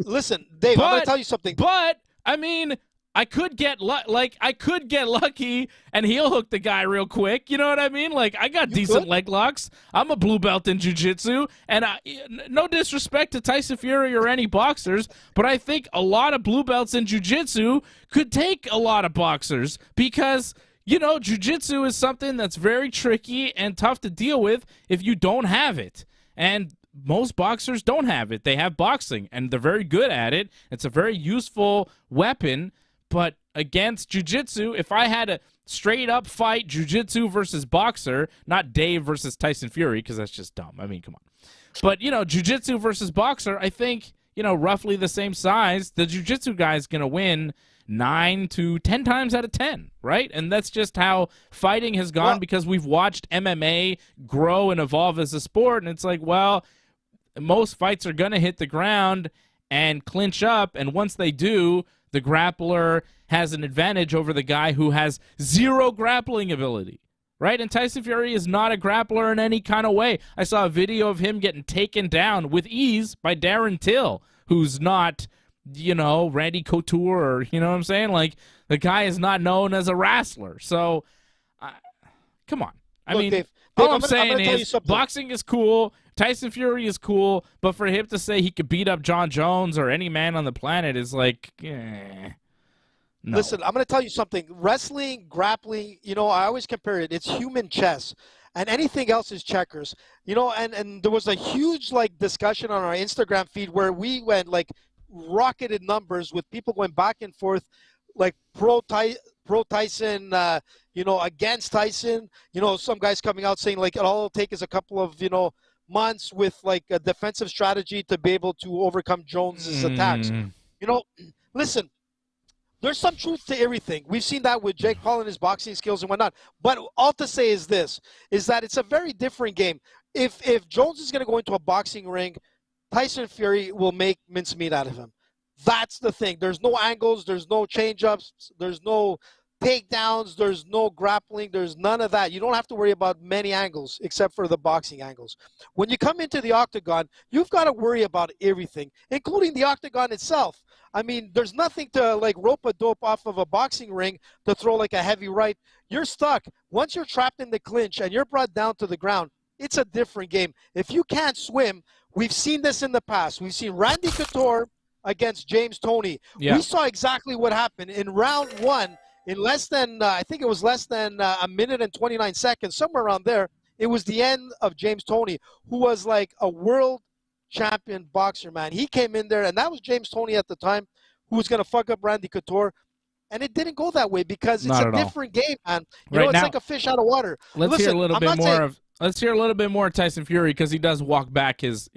C: Listen, Dave, I'm gonna tell you something.
A: But I mean, I could get lucky and heel hook the guy real quick. You know what I mean? Like, I got decent leg locks. I'm a blue belt in jiu-jitsu, and no disrespect to Tyson Fury or any boxers, but I think a lot of blue belts in jiu-jitsu could take a lot of boxers because, you know, jiu-jitsu is something that's very tricky and tough to deal with if you don't have it. And most boxers don't have it. They have boxing, and they're very good at it. It's a very useful weapon. But against jiu-jitsu, if I had a straight-up fight jiu-jitsu versus boxer, not Dave versus Tyson Fury, because that's just dumb. I mean, come on. But, you know, jiu-jitsu versus boxer, I think, you know, roughly the same size, the jiu-jitsu guy is going to win 9 to 10 times out of 10, right? And that's just how fighting has gone because we've watched MMA grow and evolve as a sport, and it's like, well, most fights are going to hit the ground and clinch up, and once they do, the grappler has an advantage over the guy who has zero grappling ability, right? And Tyson Fury is not a grappler in any kind of way. I saw a video of him getting taken down with ease by Darren Till, who's not, you know, Randy Couture, or, you know what I'm saying? Like, the guy is not known as a wrestler. So, come on. I mean, Dave, all I'm saying is boxing is cool. Tyson Fury is cool, but for him to say he could beat up Jon Jones or any man on the planet is like, no.
C: Listen, I'm going to tell you something. Wrestling, grappling, you know, I always compare it. It's human chess, and anything else is checkers. You know, and there was a huge, like, discussion on our Instagram feed where we went, like, rocketed numbers with people going back and forth, like, pro-Tyson, you know, against Tyson. You know, some guys coming out saying, like, all it'll take is a couple of, you know, months with, like, a defensive strategy to be able to overcome Jones's attacks. You know, listen, there's some truth to everything. We've seen that with Jake Paul and his boxing skills and whatnot. But all to say is this, is that it's a very different game. If Jones is going to go into a boxing ring, Tyson Fury will make mincemeat out of him. That's the thing. There's no angles. There's no change-ups. There's no takedowns. There's no grappling. There's none of that. You don't have to worry about many angles except for the boxing angles. When you come into the octagon, you've got to worry about everything, including the octagon itself. I mean, there's nothing to, like, rope a dope off of a boxing ring to throw, like, a heavy right. You're stuck. Once you're trapped in the clinch and you're brought down to the ground, it's a different game. If you can't swim, we've seen this in the past. We've seen Randy Couture against James Toney. Yeah. We saw exactly what happened in round one. In less than, I think it was less than a minute and 29 seconds, somewhere around there, it was the end of James Toney, who was like a world champion boxer, man. He came in there, and that was James Toney at the time, who was going to fuck up Randy Couture. And it didn't go that way because it's a different game, man. You know, it's like a fish out of water.
A: Let's hear a little bit more of Tyson Fury, because he does walk back his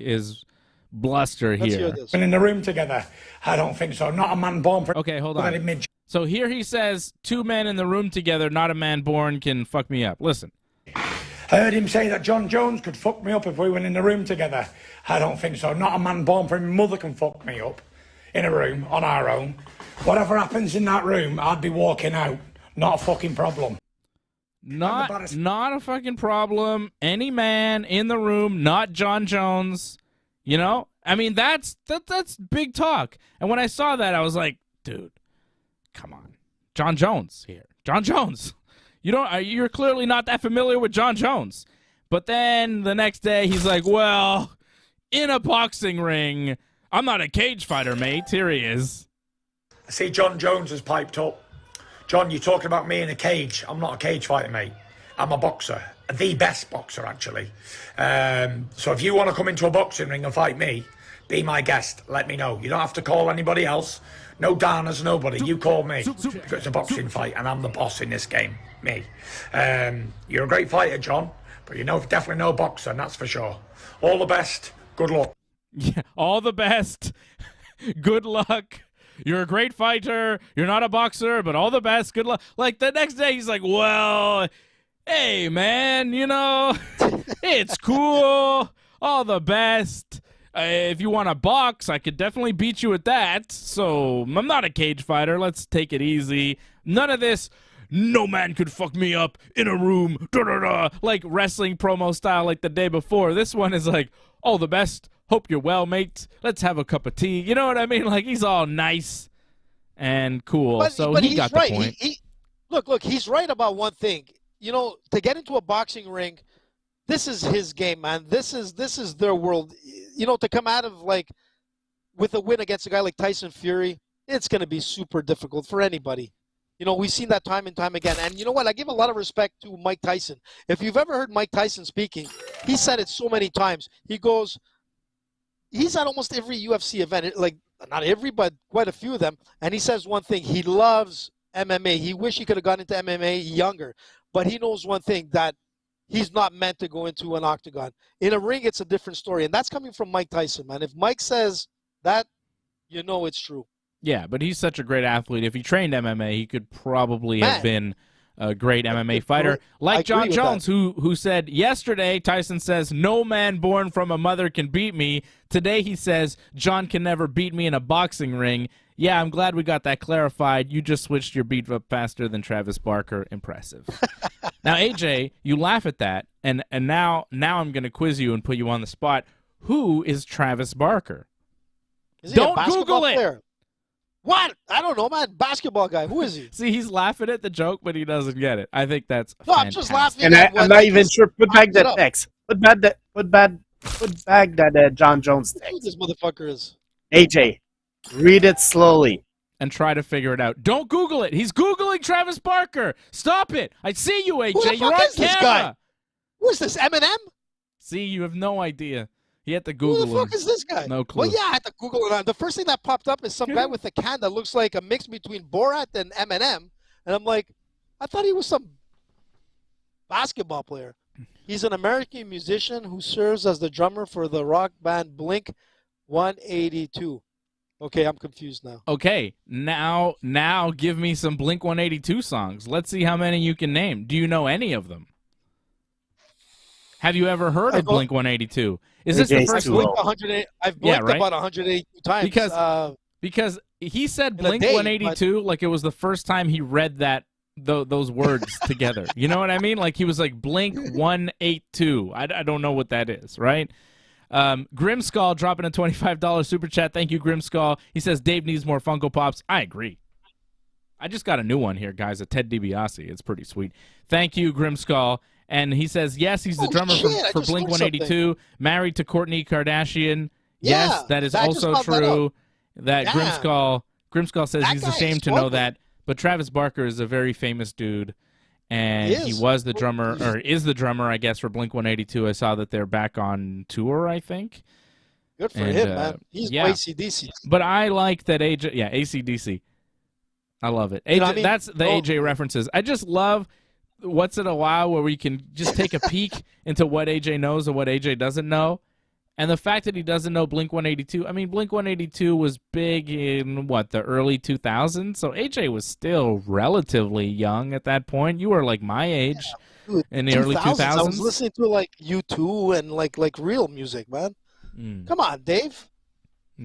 A: bluster here.
E: And in the room together, I don't think so. Not a man born for.
A: Okay, hold on. So here he says, 2 men in the room together, not a man born can fuck me up. Listen.
E: I heard him say that Jon Jones could fuck me up if we went in the room together. I don't think so. Not a man born for his mother can fuck me up in a room on our own. Whatever happens in that room, I'd be walking out. Not a fucking problem.
A: Not a fucking problem. Any man in the room, not Jon Jones. You know? I mean, that's big talk. And when I saw that, I was like, dude, come on. Jon Jones here. Jon Jones. You're clearly not that familiar with Jon Jones. But then the next day he's like, well, in a boxing ring, I'm not a cage fighter, mate. Here he is.
E: I see Jon Jones has piped up. John, you're talking about me in a cage. I'm not a cage fighter, mate. I'm a boxer. The best boxer, actually. So if you want to come into a boxing ring and fight me, be my guest. Let me know. You don't have to call anybody else. No Darners, nobody. You call me. It's a boxing fight, and I'm the boss in this game. Me. You're a great fighter, John, but you're definitely no boxer, and that's for sure. All the best. Good luck.
A: Yeah, all the best. Good luck. You're a great fighter. You're not a boxer, but all the best. Good luck. Like, the next day, he's like, well, hey, man, you know, it's cool. All the best. If you want to box, I could definitely beat you at that. So I'm not a cage fighter. Let's take it easy. None of this, no man could fuck me up in a room, like wrestling promo style like the day before. This one is like, all the best. Hope you're well, mate. Let's have a cup of tea. You know what I mean? Like, he's all nice. and cool.
C: But
A: So
C: he's
A: got
C: right.
A: the point.
C: Look, he's right about one thing. You know, to get into a boxing ring, this is his game, man. This is their world. You know, to come out of like with a win against a guy like Tyson Fury, it's going to be super difficult for anybody. You know, we've seen that time and time again. And you know what? I give a lot of respect to Mike Tyson. If you've ever heard Mike Tyson speaking, he said it so many times. He goes, he's at almost every UFC event, like not every, but quite a few of them. And he says one thing: he loves MMA. He wish he could have gone into MMA younger, but he knows one thing, that he's not meant to go into an octagon. In a ring, it's a different story, and that's coming from Mike Tyson, man. If Mike says that, you know it's true.
A: Yeah, but he's such a great athlete. If he trained MMA, he could probably have been a great MMA fighter. Like Jon Jones, who said yesterday, Tyson says, no man born from a mother can beat me. Today he says, Jon can never beat me in a boxing ring. Yeah, I'm glad we got that clarified. You just switched your beat up faster than Travis Barker. Impressive. Now, AJ, you laugh at that, and now I'm going to quiz you and put you on the spot. Who is Travis Barker?
C: Is he
A: Don't Google it.
C: Player? What? I don't know, man. Basketball guy. Who is he?
A: See, he's laughing at the joke, but he doesn't get it. I think that's
C: no.
A: fantastic.
C: I'm just laughing.
D: And I'm not even sure. Put back that text. Put back that Jon Jones text.
C: Who this motherfucker is?
D: AJ, read it slowly
A: and try to figure it out. Don't Google it. He's Googling Travis Barker. Stop it. I see you, AJ.
C: Who the
A: You're
C: fuck
A: on
C: is this
A: camera.
C: guy? Who is this? Eminem?
A: See, you have no idea. He had to Google
C: Who the fuck is this guy?
A: No clue.
C: Well, yeah, I had to Google it. The first thing that popped up is some guy with a can that looks like a mix between Borat and Eminem. And I'm like, I thought he was some basketball player. He's an American musician who serves as the drummer for the rock band Blink 182. Okay, I'm confused now.
A: Okay, now give me some Blink 182 songs. Let's see how many you can name. Do you know any of them? Have you ever heard of Blink 182? Is this the first
C: one? I've blinked about 182 times.
A: Because he said Blink 182 like it was the first time he read those words together. You know what I mean? Like he was like Blink 182. I don't know what that is, right? Grimskull dropping a $25 super chat. Thank you, Grimskull. He says Dave needs more Funko Pops. I agree. I just got a new one here, guys, a Ted DiBiase. It's pretty sweet. Thank you, Grimskull. And he says, yes, he's the drummer for Blink 182, married to Kourtney Kardashian.
C: Yeah,
A: yes, that is also true. That Grimskull says he's ashamed to know that. But Travis Barker is a very famous dude, and he was the drummer, or is the drummer, I guess, for Blink 182. I saw that they're back on tour, I think.
C: Good for him, man. He's AC/DC.
A: But I like that AJ, AC/DC. I love it. AJ, I mean? That's the AJ references. I just love once in a while where we can just take a peek into what AJ knows and what AJ doesn't know. And the fact that he doesn't know Blink 182, I mean, Blink 182 was big in, the early 2000s? So AJ was still relatively young at that point. You were like my age in the early 2000s.
C: I was listening to like U2 and like real music, man. Come on, Dave.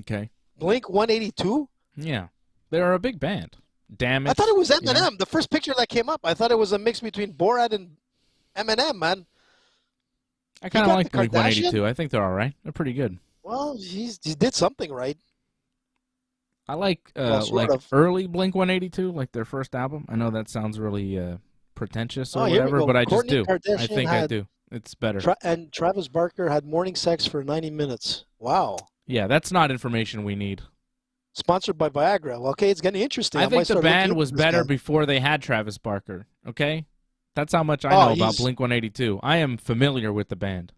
A: Okay.
C: Blink 182?
A: Yeah. They're a big band. Damn it.
C: I thought it was Eminem. Yeah. The first picture that came up, I thought it was a mix between Borat and Eminem, man.
A: I kind of like Blink 182. I think they're all right. They're pretty good.
C: Well, he did something right.
A: I like early Blink 182, like their first album. I know that sounds really pretentious or whatever, but I just do. I think I do. It's better.
C: And Travis Barker had morning sex for 90 minutes. Wow.
A: Yeah, that's not information we need.
C: Sponsored by Viagra. Well, okay, it's getting interesting.
A: I think the band was better before they had Travis Barker, okay? That's how much I know about Blink 182. I am familiar with the band.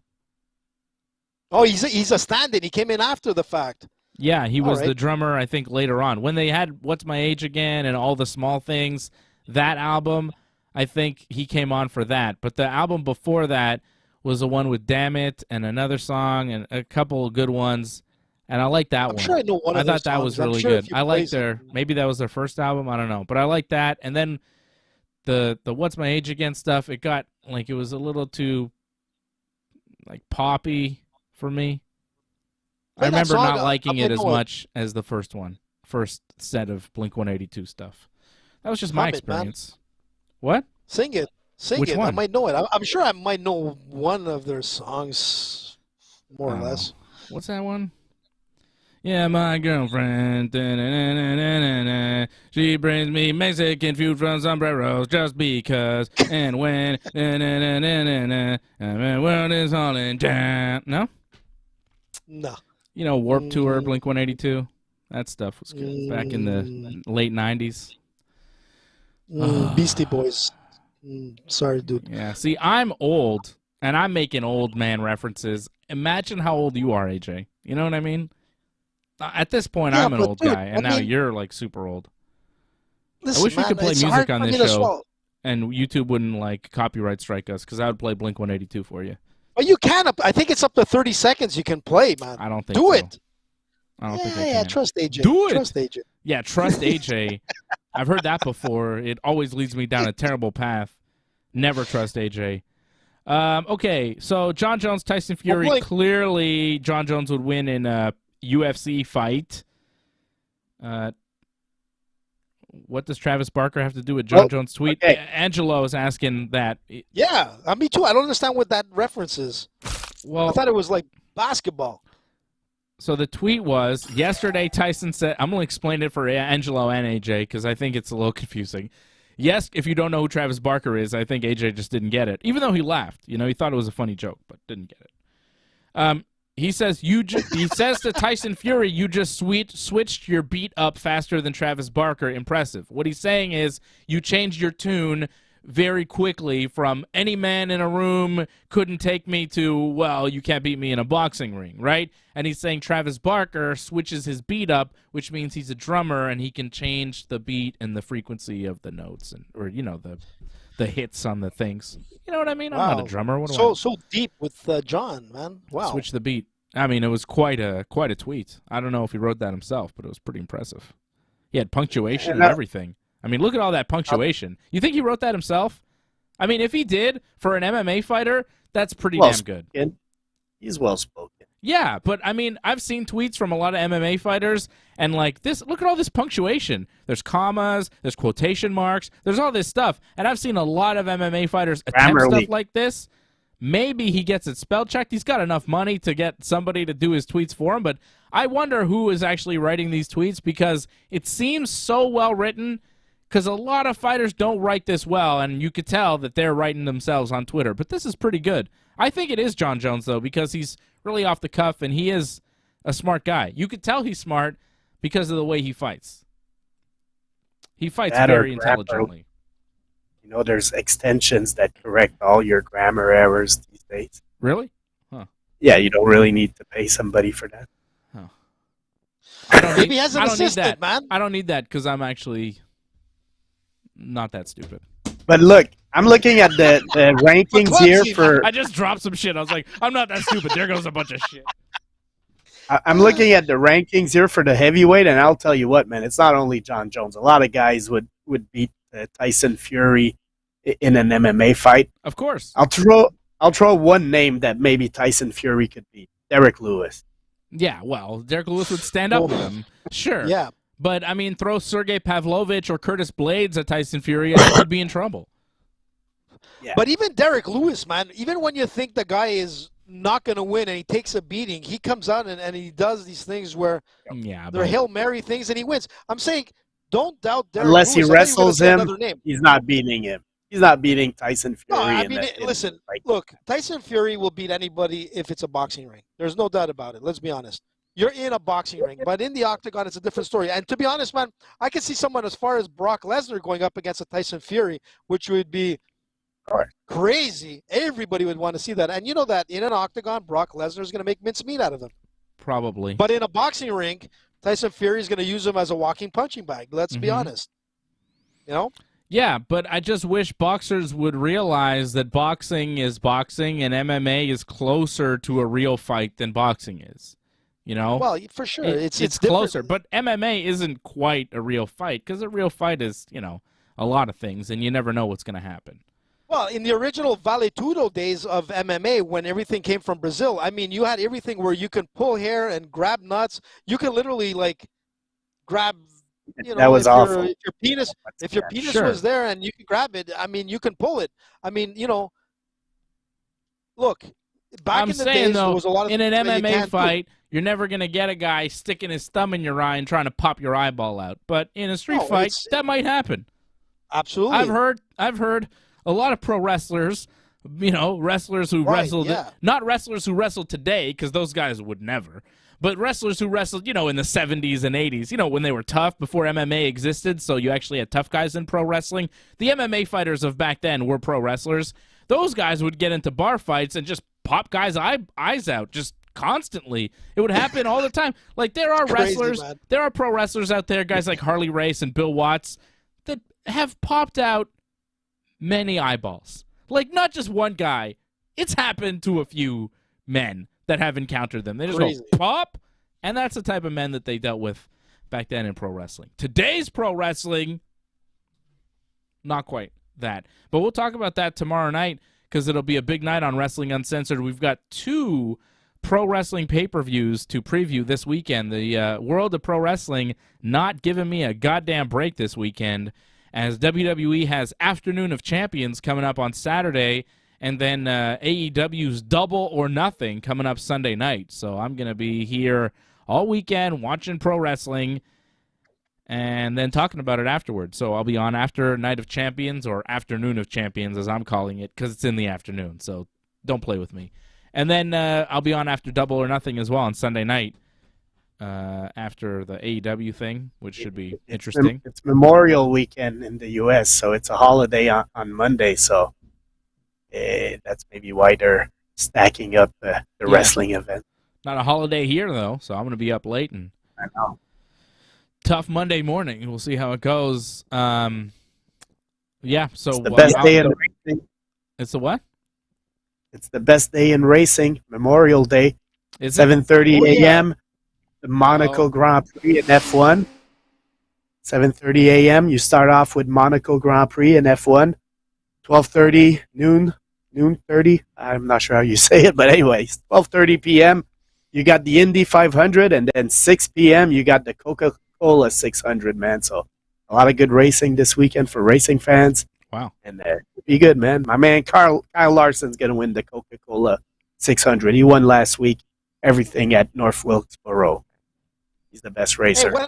C: Oh, he's a stand-in. He came in after the fact.
A: Yeah, he was the drummer, I think, later on. When they had What's My Age Again and All the Small Things, that album, I think he came on for that. But the album before that was the one with Damn It and another song and a couple of good ones. And I like that one.
C: I'm sure I know one of those
A: thought that was really good. I like maybe that was their first album. I don't know. But I like that. And then the What's My Age Again stuff, it got, like, it was a little too, like, poppy for me. I remember not liking it as much as the first set of Blink 182 stuff. That was just my experience. What?
C: Sing it.
A: Which one?
C: I might know it. I'm sure I might know one of their songs, more or less.
A: What's that one? Yeah, my girlfriend. Da-na-na-na-na-na. She brings me Mexican food from sombreros just because. And when na-na-na-na-na-na, the world is all in down. No?
C: No.
A: You know, Warped Tour, Blink 182. That stuff was good back in the late 90s.
C: Beastie Boys. Sorry, dude.
A: Yeah, see, I'm old, and I'm making old man references. Imagine how old you are, AJ. You know what I mean? At this point,
C: Yeah,
A: I'm an
C: but
A: old
C: dude,
A: guy, and
C: I
A: now
C: mean-
A: you're, like, super old.
C: Listen,
A: I wish we
C: man,
A: could play
C: it's
A: music
C: hard
A: on
C: for
A: this
C: me to
A: show,
C: swallow.
A: and YouTube wouldn't, like, copyright strike us, because I would play Blink 182 for you.
C: But you can. I think it's up to 30 seconds you can play, man.
A: I don't think
C: Do
A: so.
C: it.
A: I don't think I
C: Yeah,
A: can.
C: trust AJ.
A: Do it.
C: Trust AJ.
A: Yeah, trust AJ. I've heard that before. It always leads me down a terrible path. Never trust AJ. Okay, so Jon Jones, Tyson Fury.
C: Blink.
A: Clearly, Jon Jones would win in a UFC fight. What does Travis Barker have to do with Jon Jones' tweet?
D: okay.
A: Angelo is asking that.
C: Yeah, me too. I don't understand what that reference is.
A: Well,
C: I thought it was like basketball.
A: so the tweet was, yesterday Tyson said, I'm going to explain it for Angelo and AJ because I think it's a little confusing. Yes, if you don't know who Travis Barker is, I think AJ just didn't get it, even though he laughed. You know, he thought it was a funny joke, but didn't get it. He says he says to Tyson Fury, you just switched your beat up faster than Travis Barker. Impressive. What he's saying is you changed your tune very quickly from any man in a room couldn't take me to, well, you can't beat me in a boxing ring, right? And he's saying Travis Barker switches his beat up, which means he's a drummer and he can change the beat and the frequency of the notes and or you know the hits on the things. You know what I mean? I'm not a drummer. What do I
C: So deep with John, man. Wow.
A: switch the beat? I mean, it was quite a tweet. I don't know if he wrote that himself, but it was pretty impressive. He had punctuation and everything. I mean, look at all that punctuation. You think he wrote that himself? I mean, if he did, for an MMA fighter, that's pretty damn good.
D: He's well spoken.
A: Yeah, but I mean, I've seen tweets from a lot of MMA fighters, and like this, look at all this punctuation. There's commas, there's quotation marks, there's all this stuff, and I've seen a lot of MMA fighters attempt stuff like this. Maybe he gets it spell checked. He's got enough money to get somebody to do his tweets for him, but I wonder who is actually writing these tweets because it seems so well written. Because a lot of fighters don't write this well, and you could tell that they're writing themselves on Twitter. But this is pretty good. I think it is Jon Jones, though, because he's really off the cuff, and he is a smart guy. You could tell he's smart because of the way he fights. He fights very intelligently.
D: You know, there's extensions that correct all your grammar errors these days.
A: Really? Huh.
D: Yeah, you don't really need to pay somebody for that.
A: Huh. I don't
C: Maybe he has an
A: I don't need
C: assistant,
A: that.
C: man.
A: I don't need that because I'm actually not that stupid.
D: But look, I'm looking at the rankings here for.
A: I just dropped some shit. I was like, I'm not that stupid. There goes a bunch of shit.
D: I'm looking at the rankings here for the heavyweight, and I'll tell you what, man, it's not only Jon Jones. A lot of guys would beat Tyson Fury in an MMA fight.
A: Of course.
D: I'll throw one name that maybe Tyson Fury could beat: Derek Lewis.
A: Yeah, well, Derek Lewis would stand up with him. Sure.
C: Yeah.
A: But, I mean, throw Sergey Pavlovich or Curtis Blades at Tyson Fury, and he could be in trouble.
D: Yeah.
C: But even Derek Lewis, man, even when you think the guy is not going to win and he takes a beating, he comes out and he does these things where they're Hail Mary things and he wins. I'm saying don't doubt Derek
D: Unless
C: Lewis.
D: he wrestles him,
C: name.
D: he's not beating him. He's not beating Tyson Fury.
C: No, I mean, listen, look, Tyson Fury will beat anybody if it's a boxing ring. There's no doubt about it. Let's be honest. You're in a boxing ring, but in the octagon, it's a different story. And to be honest, man, I can see someone as far as Brock Lesnar going up against a Tyson Fury, which would be crazy. Everybody would want to see that. And you know that in an octagon, Brock Lesnar is going to make mincemeat out of them.
A: Probably.
C: But in a boxing ring, Tyson Fury is going to use him as a walking punching bag. Let's be honest. You know?
A: Yeah, but I just wish boxers would realize that boxing is boxing and MMA is closer to a real fight than boxing is. You know?
C: Well, for sure.
A: It's closer. But MMA isn't quite a real fight because a real fight is, you know, a lot of things, and you never know what's going to happen.
C: Well, in the original Vale Tudo days of MMA, when everything came from Brazil, I mean, you had everything where you can pull hair and grab nuts. You can literally, like, grab, you know,
D: that was awful.
C: If your penis was there and you can grab it, I mean, you can pull it. I mean, you know, look, back in the days,
A: though,
C: there was a lot of
A: in an MMA fight, you're never going to get a guy sticking his thumb in your eye and trying to pop your eyeball out. But in a street fight, that might happen.
C: Absolutely.
A: I've heard a lot of pro wrestlers, wrestlers who wrestled, not wrestlers who wrestled today, because those guys would never, but wrestlers who wrestled, in the 70s and 80s, when they were tough, before MMA existed, so you actually had tough guys in pro wrestling. The MMA fighters of back then were pro wrestlers. Those guys would get into bar fights and just pop guys' eyes out, just constantly. It would happen all the time. Like, there are wrestlers, there are pro wrestlers out there, guys like Harley Race and Bill Watts, that have popped out many eyeballs. Like, not just one guy. It's happened to a few men that have encountered them. They just go pop, and that's the type of men that they dealt with back then in pro wrestling. Today's pro wrestling, not quite that. But we'll talk about that tomorrow night, because it'll be a big night on Wrestling Uncensored. We've got 2 pro wrestling pay-per-views to preview this weekend. The world of pro wrestling not giving me a goddamn break this weekend, as WWE has Afternoon of Champions coming up on Saturday, and then AEW's Double or Nothing coming up Sunday night. So I'm going to be here all weekend watching pro wrestling and then talking about it afterwards. So I'll be on after Night of Champions, or Afternoon of Champions as I'm calling it, because it's in the afternoon, so don't play with me. And then I'll be on after Double or Nothing as well on Sunday night after the AEW thing, which should be interesting.
D: It's Memorial Weekend in the U.S., so it's a holiday on Monday, so that's maybe why they're stacking up the wrestling event.
A: Not a holiday here, though, so I'm going to be up late. And
D: I know.
A: Tough Monday morning. We'll see how it goes. So
D: it's the best day in racing.
A: It's the what?
D: It's the best day in racing. Memorial Day, 7:30 a.m. The Monaco Grand Prix in F1. 7:30 a.m. You start off with Monaco Grand Prix in F1. 12:30 noon 30. I'm not sure how you say it, but anyways, 12:30 p.m. You got the Indy 500, and then 6 p.m. you got the Coca-Cola 600, man. So a lot of good racing this weekend for racing fans.
A: Wow.
D: And be good, man. My man Kyle Larson's going to win the Coca-Cola 600. He won last week everything at North Wilkesboro. He's the best racer.
C: Hey,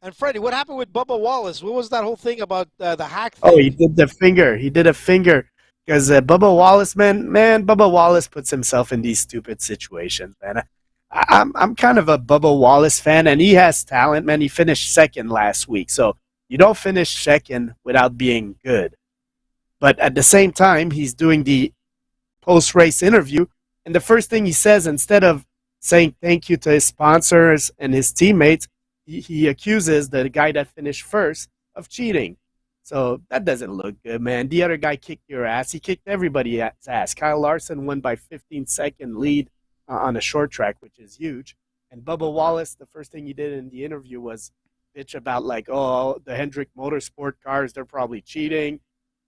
C: and Freddie, what happened with Bubba Wallace? What was that whole thing about the hack thing?
D: Oh, he did the finger. He did a finger. Because Bubba Wallace, man, Bubba Wallace puts himself in these stupid situations, man. I'm kind of a Bubba Wallace fan, and he has talent, man. He finished second last week. So you don't finish second without being good. But at the same time, he's doing the post-race interview, and the first thing he says, instead of saying thank you to his sponsors and his teammates, he accuses the guy that finished first of cheating. So that doesn't look good, man. The other guy kicked your ass. He kicked everybody's ass. Kyle Larson won by 15-second lead on a short track, which is huge. And Bubba Wallace, the first thing he did in the interview was bitch about, like, oh, the Hendrick Motorsport cars, they're probably cheating,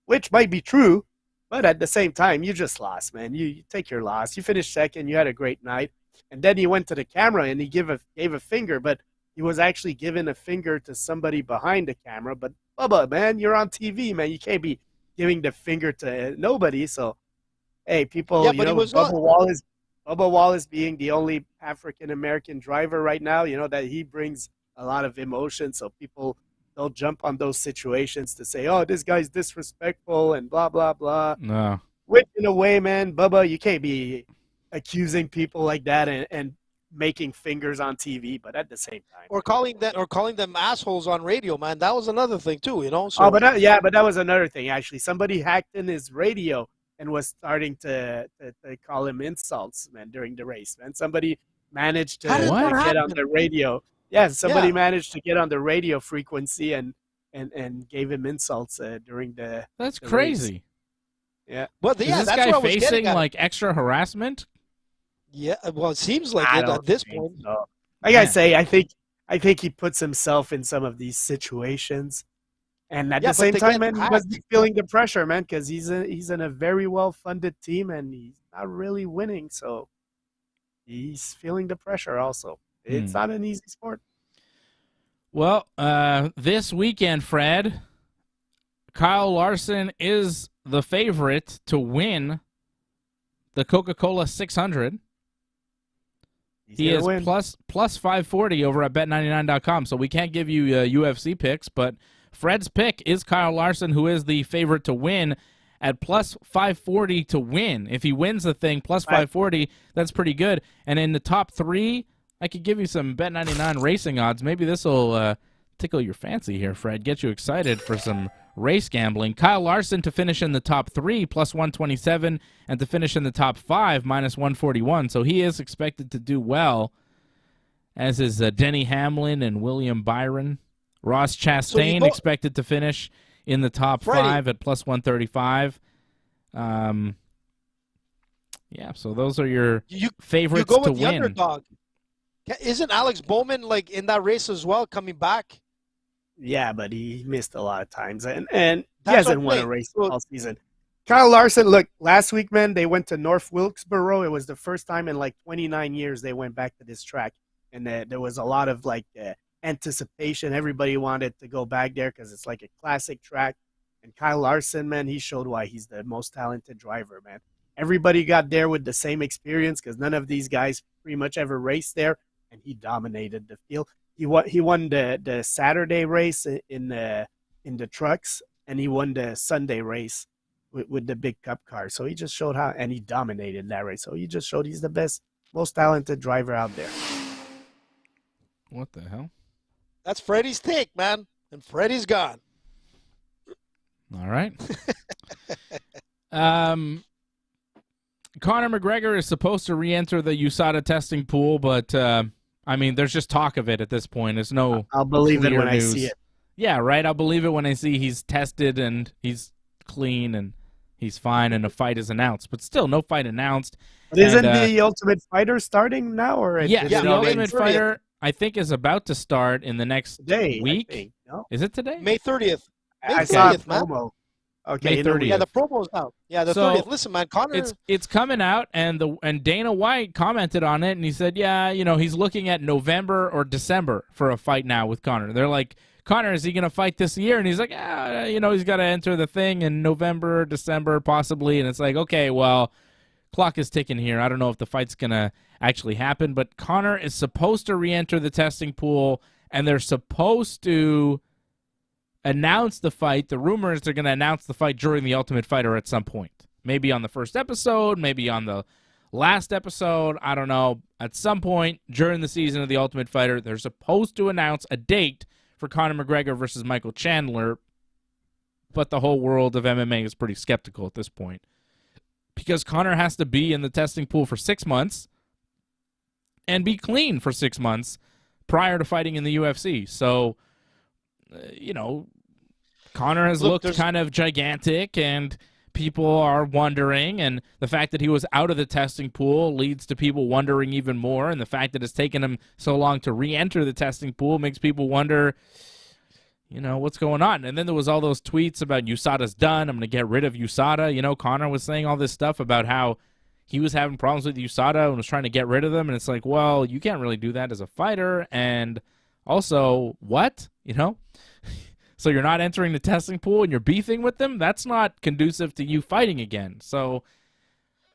D: which might be true. But at the same time, you just lost, man. You take your loss. You finished second. You had a great night. And then he went to the camera and he gave a finger, but he was actually giving a finger to somebody behind the camera. But Bubba, man, you're on TV, man. You can't be giving the finger to nobody. So, hey, people, Bubba Wallace being the only African-American driver right now, that he brings a lot of emotion. So people, they'll jump on those situations to say, oh, this guy's disrespectful and blah, blah, blah.
A: No.
D: Which, in a way, man, Bubba, you can't be accusing people like that and making fingers on TV, but at the same time,
C: or calling them assholes on radio, man. That was another thing too, So,
D: oh, but that was another thing. Actually, somebody hacked in his radio and was starting to call him insults, man, during the race, man. Somebody managed to get on the radio. Yeah, somebody managed to get on the radio frequency and gave him insults during the.
A: That's
D: the
A: crazy.
D: Race. Yeah,
C: but
A: is this
C: that's
A: guy facing like extra harassment?
C: Yeah, well, it seems like it at this point.
D: So. Like I say, I think he puts himself in some of these situations, and at the same time, man, he must be feeling the pressure, man, because he's in a very well-funded team and he's not really winning, so he's feeling the pressure. Also, it's not an easy sport.
A: Well, this weekend, Fred, Kyle Larson is the favorite to win the Coca-Cola 600. He is
D: win.
A: plus 540 over at bet99.com, so we can't give you UFC picks, but Fred's pick is Kyle Larson, who is the favorite to win at plus 540 to win. If he wins the thing, plus 540, that's pretty good. And in the top 3, I could give you some Bet99 racing odds. Maybe this will tickle your fancy here, Fred, get you excited for some race gambling. Kyle Larson to finish in the top 3, plus 127, and to finish in the top 5, minus 141. So he is expected to do well, as is Denny Hamlin and William Byron. Ross Chastain expected to finish in the top 5 at plus 135. Yeah, so those are your favorites
C: you go
A: to
C: with the
A: win.
C: Underdog. Isn't Alex Bowman like in that race as well, coming back?
D: Yeah, but he missed a lot of times, and he
C: That's
D: hasn't won a race all season. Kyle Larson, look, last week, man, they went to North Wilkesboro. It was the first time in like 29 years they went back to this track, and there was a lot of like anticipation. Everybody wanted to go back there because it's like a classic track. And Kyle Larson, man, he showed why he's the most talented driver, man. Everybody got there with the same experience because none of these guys pretty much ever raced there, and he dominated the field. He won the Saturday race in the trucks, and he won the Sunday race with the big cup car. So he just showed how, and he dominated that race. So he just showed he's the best, most talented driver out there.
A: What the hell?
C: That's Freddie's take, man, and Freddie's gone.
A: All right. Conor McGregor is supposed to re-enter the USADA testing pool, but I mean, there's just talk of it at this point. There's no.
D: I'll believe it when I see it.
A: Yeah, right. I'll believe it when I see he's tested and he's clean and he's fine and a fight is announced. But still, no fight announced.
D: But isn't the Ultimate Fighter starting now, or
A: yeah, the Ultimate Fighter I think is about to start in the next week.
D: No?
A: Is it today?
C: May 30th.
D: I saw a promo. Okay,
A: May 30th.
C: Yeah, the promo's out. Yeah, the 30th. Listen, man, Conor.
A: It's coming out, and Dana White commented on it, and he said, yeah, he's looking at November or December for a fight now with Conor. They're like, Conor, is he going to fight this year? And he's like, he's got to enter the thing in November, December, possibly. And it's like, okay, well, clock is ticking here. I don't know if the fight's going to actually happen, but Conor is supposed to re-enter the testing pool, and they're supposed to announce the fight. The rumor is they're going to announce the fight during the Ultimate Fighter at some point. Maybe on the first episode, maybe on the last episode. I don't know. At some point during the season of the Ultimate Fighter, they're supposed to announce a date for Conor McGregor versus Michael Chandler, but the whole world of MMA is pretty skeptical at this point because Conor has to be in the testing pool for 6 months and be clean for 6 months prior to fighting in the UFC. So, Conor has looked kind of gigantic, and people are wondering, and the fact that he was out of the testing pool leads to people wondering even more, and the fact that it's taken him so long to re-enter the testing pool makes people wonder, what's going on. And then there was all those tweets about USADA's done, I'm going to get rid of USADA. Conor was saying all this stuff about how he was having problems with USADA and was trying to get rid of them, and it's like, well, you can't really do that as a fighter, and also, what? So you're not entering the testing pool and you're beefing with them? That's not conducive to you fighting again. So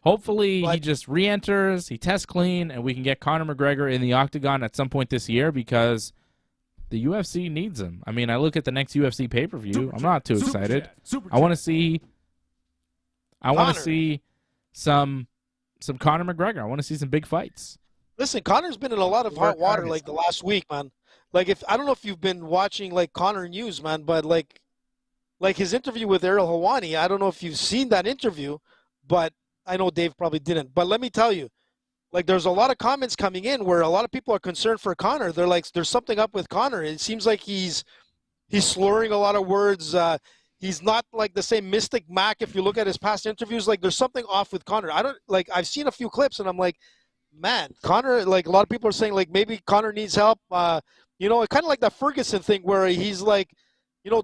A: hopefully he just re-enters, he tests clean, and we can get Conor McGregor in the octagon at some point this year because the UFC needs him. I mean, I look at the next UFC pay-per-view. I'm not too excited. I want to see some Conor McGregor. I want to see some big fights.
C: Listen, Conor's been in a lot of hot water like the last week, man. Like, I don't know if you've been watching like Conor news, man, but like his interview with Ariel Helwani, I don't know if you've seen that interview, but I know Dave probably didn't. But let me tell you, like, there's a lot of comments coming in where a lot of people are concerned for Conor. They're like, there's something up with Conor. It seems like he's slurring a lot of words. He's not like the same Mystic Mac. If you look at his past interviews, like there's something off with Conor. I've seen a few clips and I'm like, man, Conor, like a lot of people are saying like maybe Conor needs help. Kind of like that Ferguson thing where he's like,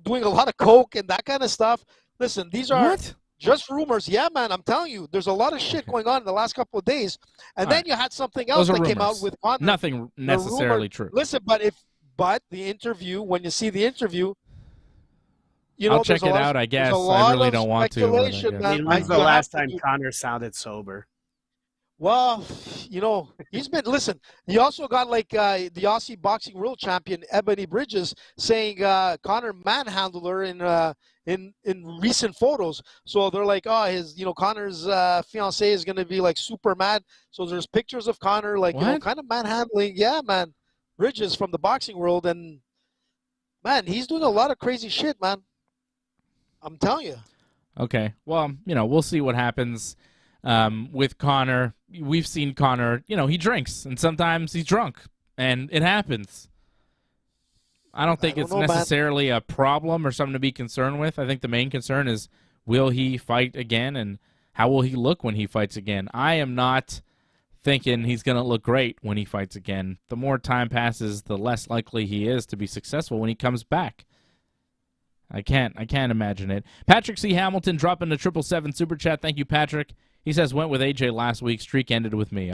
C: doing a lot of coke and that kind of stuff. Listen, these are just rumors. Yeah, man, I'm telling you, there's a lot of shit going on in the last couple of days. And then you had something else that came out with Conor.
A: Nothing necessarily true.
C: Listen, but the interview, when you see the interview,
A: I'll check it out, I guess. I really don't want to.
D: When's the last time Conor sounded sober?
C: Well, he's been. Listen, he also got like the Aussie boxing world champion Ebony Bridges saying Conor manhandled her in recent photos. So they're like, oh, Conor's fiance is gonna be like super mad. So there's pictures of Conor like kind of manhandling. Yeah, man, Bridges from the boxing world, and man, he's doing a lot of crazy shit, man. I'm telling you.
A: Okay, well, we'll see what happens with Conor. We've seen Conor, he drinks, and sometimes he's drunk, and it happens. I don't think it's necessarily a problem or something to be concerned with. I think the main concern is, will he fight again, and how will he look when he fights again? I am not thinking he's going to look great when he fights again. The more time passes, the less likely he is to be successful when he comes back. I can't imagine it. Patrick C. Hamilton dropping the 777 Super Chat. Thank you, Patrick. He says, went with AJ last week. Streak ended with me.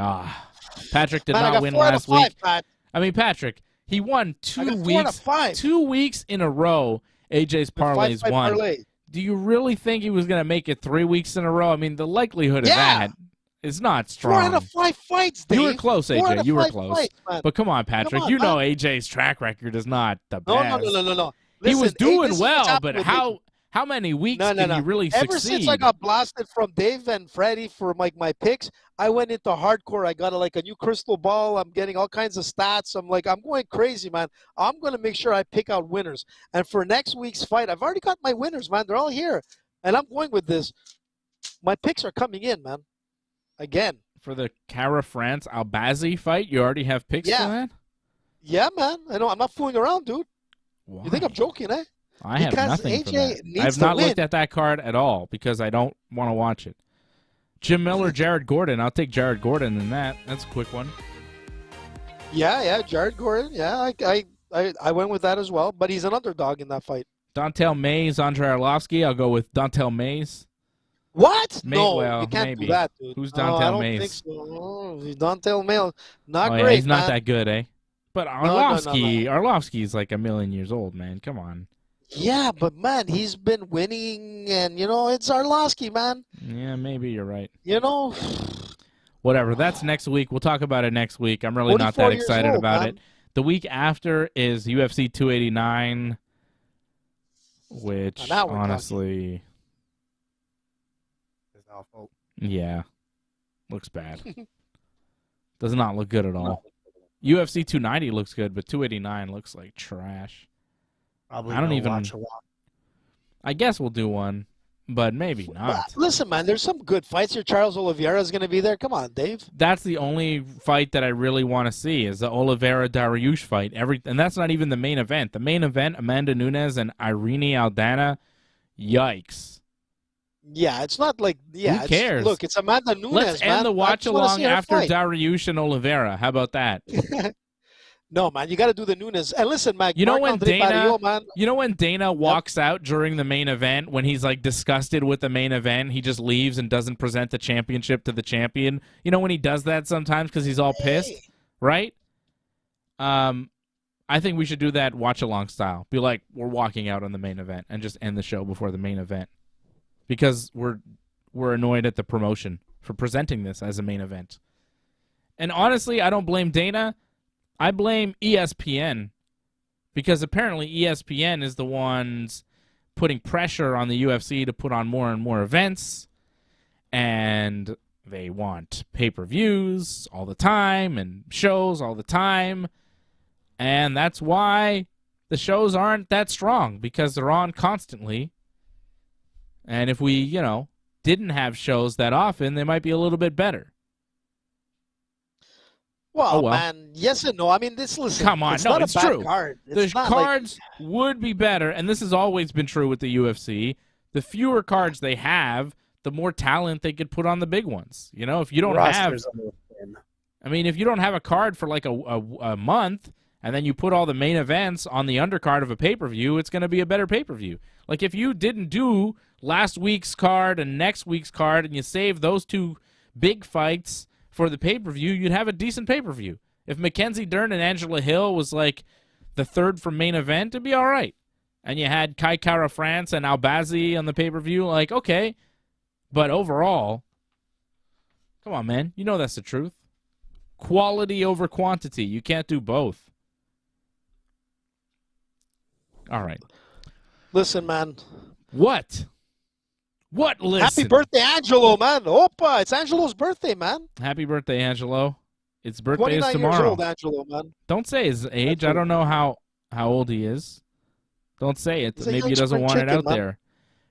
A: Patrick did not win last week. I mean, Patrick, he won 2 weeks. 2 weeks in a row, AJ's parlays won. Parlay. Do you really think he was going to make it 3 weeks in a row? I mean, the likelihood of that is not strong.
C: 4 out of 5 fights, Dave.
A: You were close, AJ. You were close. Fights, but come on, Patrick. AJ's track record is not the best.
C: No.
A: Listen, he was doing well, but how many weeks did he really succeed?
C: Ever since I got blasted from Dave and Freddie for my picks, I went into hardcore. I got a new crystal ball. I'm getting all kinds of stats. I'm going crazy, man. I'm going to make sure I pick out winners. And for next week's fight, I've already got my winners, man. They're all here. And I'm going with this. My picks are coming in, man. Again.
A: For the Cara France Albazi fight, you already have picks for that?
C: Yeah, man. I know. I'm not fooling around, dude.
A: Why?
C: You think I'm joking, eh?
A: I have nothing for that. I've not looked at that card at all because I don't want to watch it. Jim Miller, Jared Gordon. I'll take Jared Gordon in that. That's a quick one.
C: Yeah, Jared Gordon. Yeah, I went with that as well, but he's an underdog in that fight.
A: Dontel Mays, Andre Arlovsky. I'll go with Dontel Mays.
C: What? No, you can't do that, dude.
A: Who's Dontel Mays?
C: Think so. Dontel Mays, not great.
A: Yeah, he's not that good, eh? But Arlovsky is like a million years old, man. Come on.
C: Yeah, but man, he's been winning, and it's Arlovsky, man.
A: Yeah, maybe you're right.
C: Whatever.
A: That's next week. We'll talk about it next week. I'm really not that excited about it. The week after is UFC 289, which honestly
D: is awful.
A: Yeah, looks bad. Does not look good at all. UFC 290 looks good, but 289 looks like trash.
D: Probably
A: I don't even
D: watch a lot.
A: I guess we'll do one, but maybe not.
C: Listen, man, there's some good fights here. Charles Oliveira is going to be there. Come on, Dave.
A: That's the only fight that I really want to see is the Oliveira-Dariush fight. And that's not even the main event. The main event, Amanda Nunes and Irene Aldana, yikes.
C: Yeah, it's not like,
A: who cares?
C: Look, it's Amanda Nunes,
A: Let's end the watch-along after Dariush and Oliveira. How about that?
C: No, man, you got to do the Nunes. And listen, man,
A: when Dana walks out during the main event, when he's like disgusted with the main event, he just leaves and doesn't present the championship to the champion. You know when he does that sometimes because he's all pissed, right? I think we should do that watch-along style. Be like, we're walking out on the main event and just end the show before the main event because we're annoyed at the promotion for presenting this as a main event. And honestly, I don't blame Dana. I blame ESPN because apparently ESPN is the ones putting pressure on the UFC to put on more and more events, and they want pay-per-views all the time and shows all the time, and that's why the shows aren't that strong because they're on constantly. And if we, didn't have shows that often, they might be a little bit better.
C: Well, man, yes and no. I mean, listen.
A: Come on,
C: it's
A: no,
C: not
A: it's
C: a bad
A: true.
C: Card.
A: The cards would be better, and this has always been true with the UFC. The fewer cards they have, the more talent they could put on the big ones. If you don't if you don't have a card for like a month, and then you put all the main events on the undercard of a pay-per-view, it's going to be a better pay-per-view. Like if you didn't do last week's card and next week's card, and you save those two big fights for the pay-per-view, you'd have a decent pay-per-view. If Mackenzie Dern and Angela Hill was like the third from main event, it'd be all right. And you had Kai Kara France and Albazi on the pay-per-view, like, okay. But overall, Come on, man. You know that's the truth. Quality over quantity. You can't do both. All right.
C: Listen, man.
A: What? What listen?
C: Happy birthday, Angelo, man. Opa, it's Angelo's birthday, man.
A: Happy birthday, Angelo. Its birthday
C: 29
A: is tomorrow.
C: years old, Angelo, man.
A: Don't say his age. I don't know how old he is. Don't say it.
C: He's a
A: Maybe
C: young
A: he doesn't
C: spring
A: want it
C: chicken,
A: out
C: man.
A: there.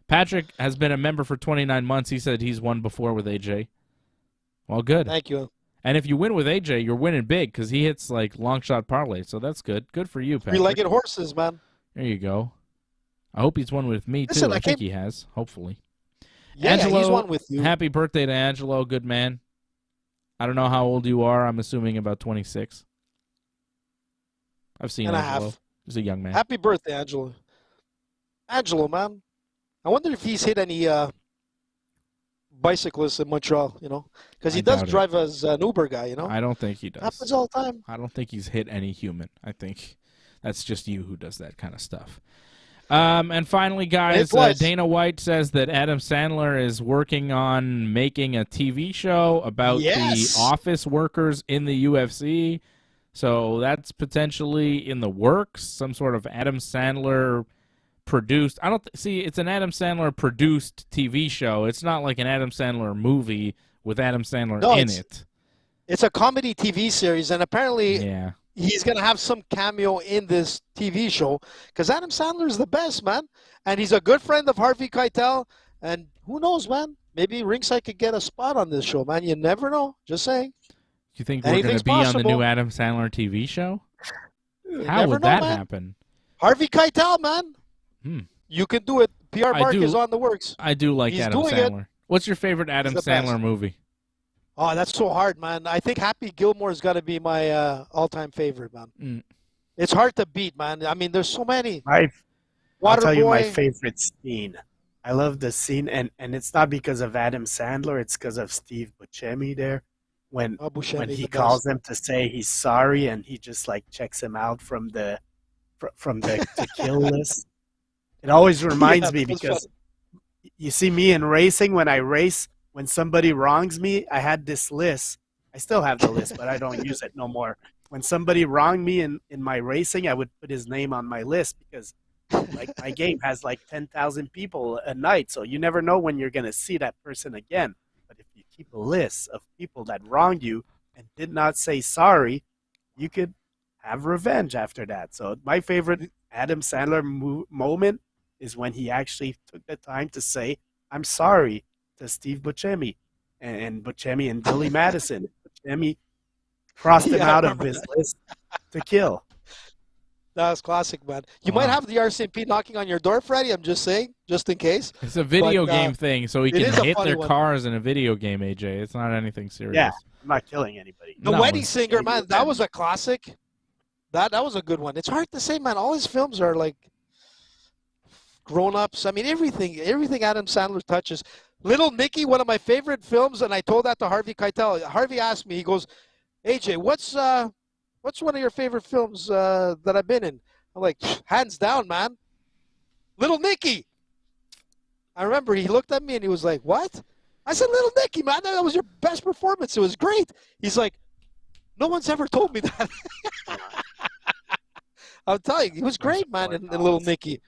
A: Patrick has been a member for 29 months. He said he's won before with AJ. Well, good.
C: Thank you.
A: And if you win with AJ, you're winning big because he hits like long shot parlay. So that's good. Good for you, Patrick.
C: Three-legged horses, man.
A: There you go. I hope he's won with me, too.
C: Listen,
A: I think he has, hopefully.
C: Yeah,
A: Angelo,
C: he's one with you.
A: Happy birthday to Angelo. Good man. I don't know how old you are. I'm assuming about 26. I've seen
C: And a
A: Angelo.
C: half.
A: He's a young man.
C: Happy birthday, Angelo. Angelo, man. I wonder if he's hit any bicyclists in Montreal, because he does
A: doubt it.
C: drive as an Uber guy,
A: I don't think he does.
C: Happens all the time.
A: I don't think he's hit any human. I think that's just you who does that kind of stuff. And finally, guys, Dana White says that Adam Sandler is working on making a TV show about the office workers in the UFC. So that's potentially in the works, some sort of Adam Sandler produced. I don't see it's an Adam Sandler produced TV show. It's not like an Adam Sandler movie with Adam Sandler in it.
C: It's a comedy TV series, and apparently he's going to have some cameo in this TV show because Adam Sandler is the best, man. And he's a good friend of Harvey Keitel. And who knows, man? Maybe Ringside could get a spot on this show, man. You never know. Just saying.
A: You think we're going to be on the new Adam Sandler TV show? How would that happen?
C: Harvey Keitel, man. You can do it. PR Mark is on the works.
A: I do like Adam Sandler. What's your favorite Adam Sandler movie?
C: Oh, that's so hard, man. I think Happy Gilmore's got to be my all-time favorite, man. It's hard to beat, man. I mean, there's so many.
D: I'll tell you my favorite scene. I love the scene, and it's not because of Adam Sandler. It's because of Steve Buscemi there. When he calls him to say he's sorry, and he just like checks him out from the to kill list. It always reminds me because you see me in racing. When I race, when somebody wrongs me, I had this list. I still have the list, but I don't use it no more. When somebody wronged me in my racing, I would put his name on my list because like my game has like 10,000 people a night, so you never know when you're going to see that person again. But if you keep a list of people that wronged you and did not say sorry, you could have revenge after that. So my favorite Adam Sandler moment is when he actually took the time to say, I'm sorry to Steve Buscemi and Buscemi and Billy Madison. Buscemi crossed him out of his list to kill.
C: That was classic, man. You might have the RCMP knocking on your door, Freddie. I'm just saying, just in case.
A: It's a video game thing, so he can hit their cars in a video game, AJ. It's not anything serious.
D: Yeah, I'm not killing anybody.
C: The Wedding Singer, man, that was a classic. That was a good one. It's hard to say, man. All his films are like grown-ups. I mean, everything Adam Sandler touches. Little Nicky, one of my favorite films, and I told that to Harvey Keitel. Harvey asked me, he goes, AJ, what's one of your favorite films that I've been in? I'm like, hands down, man. Little Nicky. I remember he looked at me and he was like, what? I said, Little Nicky, man, that was your best performance. It was great. He's like, no one's ever told me that. I'm telling you, he was great, man, in Little Nicky.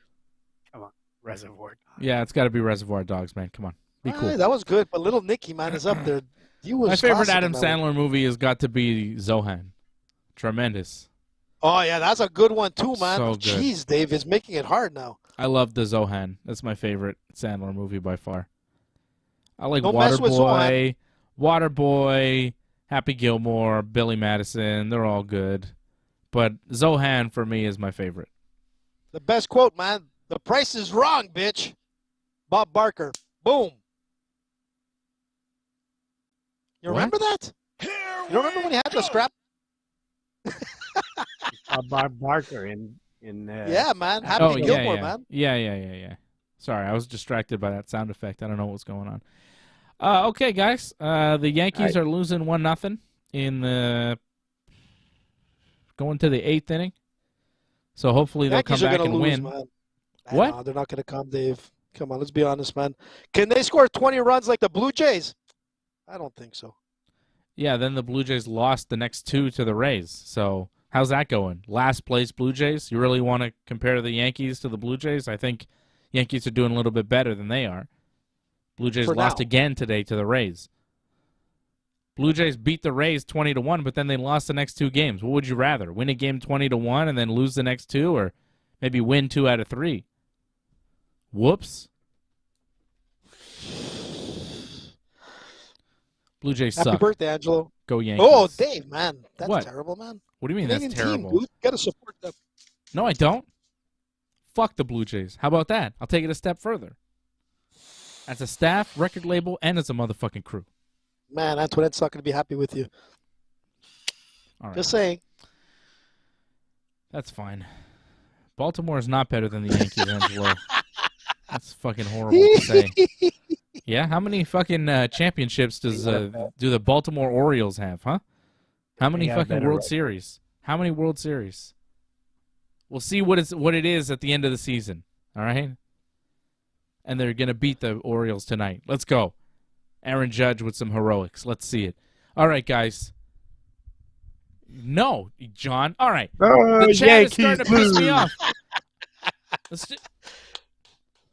D: Come on, Reservoir Dogs.
A: Yeah, it's got to be Reservoir Dogs, man. Come on. Be cool.
C: That was good, but Little Nicky, man, is up there.
A: My favorite Adam Sandler movie has got to be Zohan. Tremendous.
C: Oh, yeah, that's a good one, too, man.
A: So good.
C: Jeez, Dave is making it hard now.
A: I love the Zohan. That's my favorite Sandler movie by far. I like
C: Don't mess with
A: Waterboy, Waterboy, Happy Gilmore, Billy Madison. They're all good. But Zohan, for me, is my favorite.
C: The best quote, man. The price is wrong, bitch. Bob Barker. Boom. You remember that? You remember when he had the scrap?
D: Bob Barker in
C: yeah, man. Happy Gilmore, man.
A: Yeah. Sorry, I was distracted by that sound effect. I don't know what's going on. Okay, guys. The Yankees are losing 1-0 in the going to the 8th inning. So hopefully they'll come back and win.
C: Man.
A: What?
C: No, they're not going to come, Dave. Come on, let's be honest, man. Can they score 20 runs like the Blue Jays? I don't think so.
A: Yeah, then the Blue Jays lost the next 2 to the Rays. So how's that going? Last place Blue Jays? You really want to compare the Yankees to the Blue Jays? I think Yankees are doing a little bit better than they are. Blue Jays lost again today to the Rays. Blue Jays beat the Rays 20-1, but then they lost the next 2 games. What would you rather? Win a game 20-1 and then lose the next 2, or maybe win 2 out of 3? Whoops. Blue Jays suck.
C: Happy birthday, Angelo.
A: Go Yankees.
C: Oh, Dave, man. That's
A: What?
C: terrible, man.
A: What do you mean
C: Canadian
A: that's terrible?
C: Team, dude. Got to support them.
A: No, I don't. Fuck the Blue Jays. How about that? I'll take it a step further. As a staff, record label, and as a motherfucking crew.
C: Man, Antoinette's not going to be happy with you.
A: All right.
C: Just saying.
A: That's fine. Baltimore is not better than the Yankees, Angelo. That's fucking horrible to say. Yeah? How many fucking championships do the Baltimore Orioles have, huh? How many fucking World Series? How many World Series? We'll see what it is at the end of the season, all right? And they're going to beat the Orioles tonight. Let's go. Aaron Judge with some heroics. Let's see it. All right, guys. No, John. All right. The chat is starting to piss me off.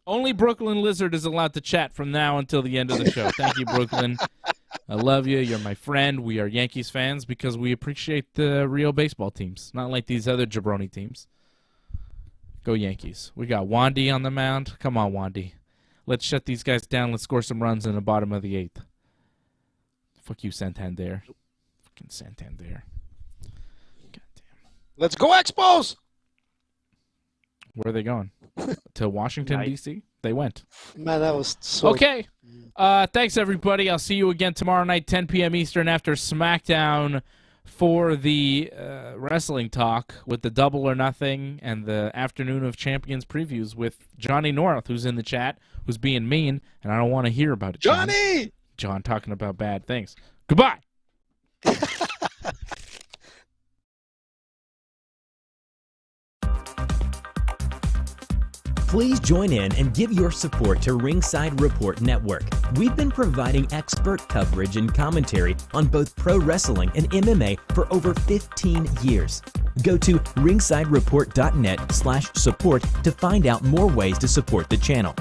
A: Only Brooklyn Lizard is allowed to chat from now until the end of the show. Thank you, Brooklyn. I love you. You're my friend. We are Yankees fans because we appreciate the real baseball teams, not like these other jabroni teams. Go Yankees. We got Wandy on the mound. Come on, Wandy. Let's shut these guys down. Let's score some runs in the bottom of the 8th. Fuck you, Santander. Fucking Santander. Goddamn.
C: Let's go, Expos!
A: Where are they going? To Washington, D.C.? They went.
C: Man, that was so...
A: Okay. Thanks, everybody. I'll see you again tomorrow night, 10 p.m. Eastern, after SmackDown for the wrestling talk with the Double or Nothing and the Afternoon of Champions previews with Johnny North, who's in the chat, who's being mean, and I don't want to hear about it.
C: Johnny!
A: John talking about bad things. Goodbye.
F: Please join in and give your support to Ringside Report Network. We've been providing expert coverage and commentary on both pro wrestling and MMA for over 15 years. Go to ringsidereport.net/support to find out more ways to support the channel.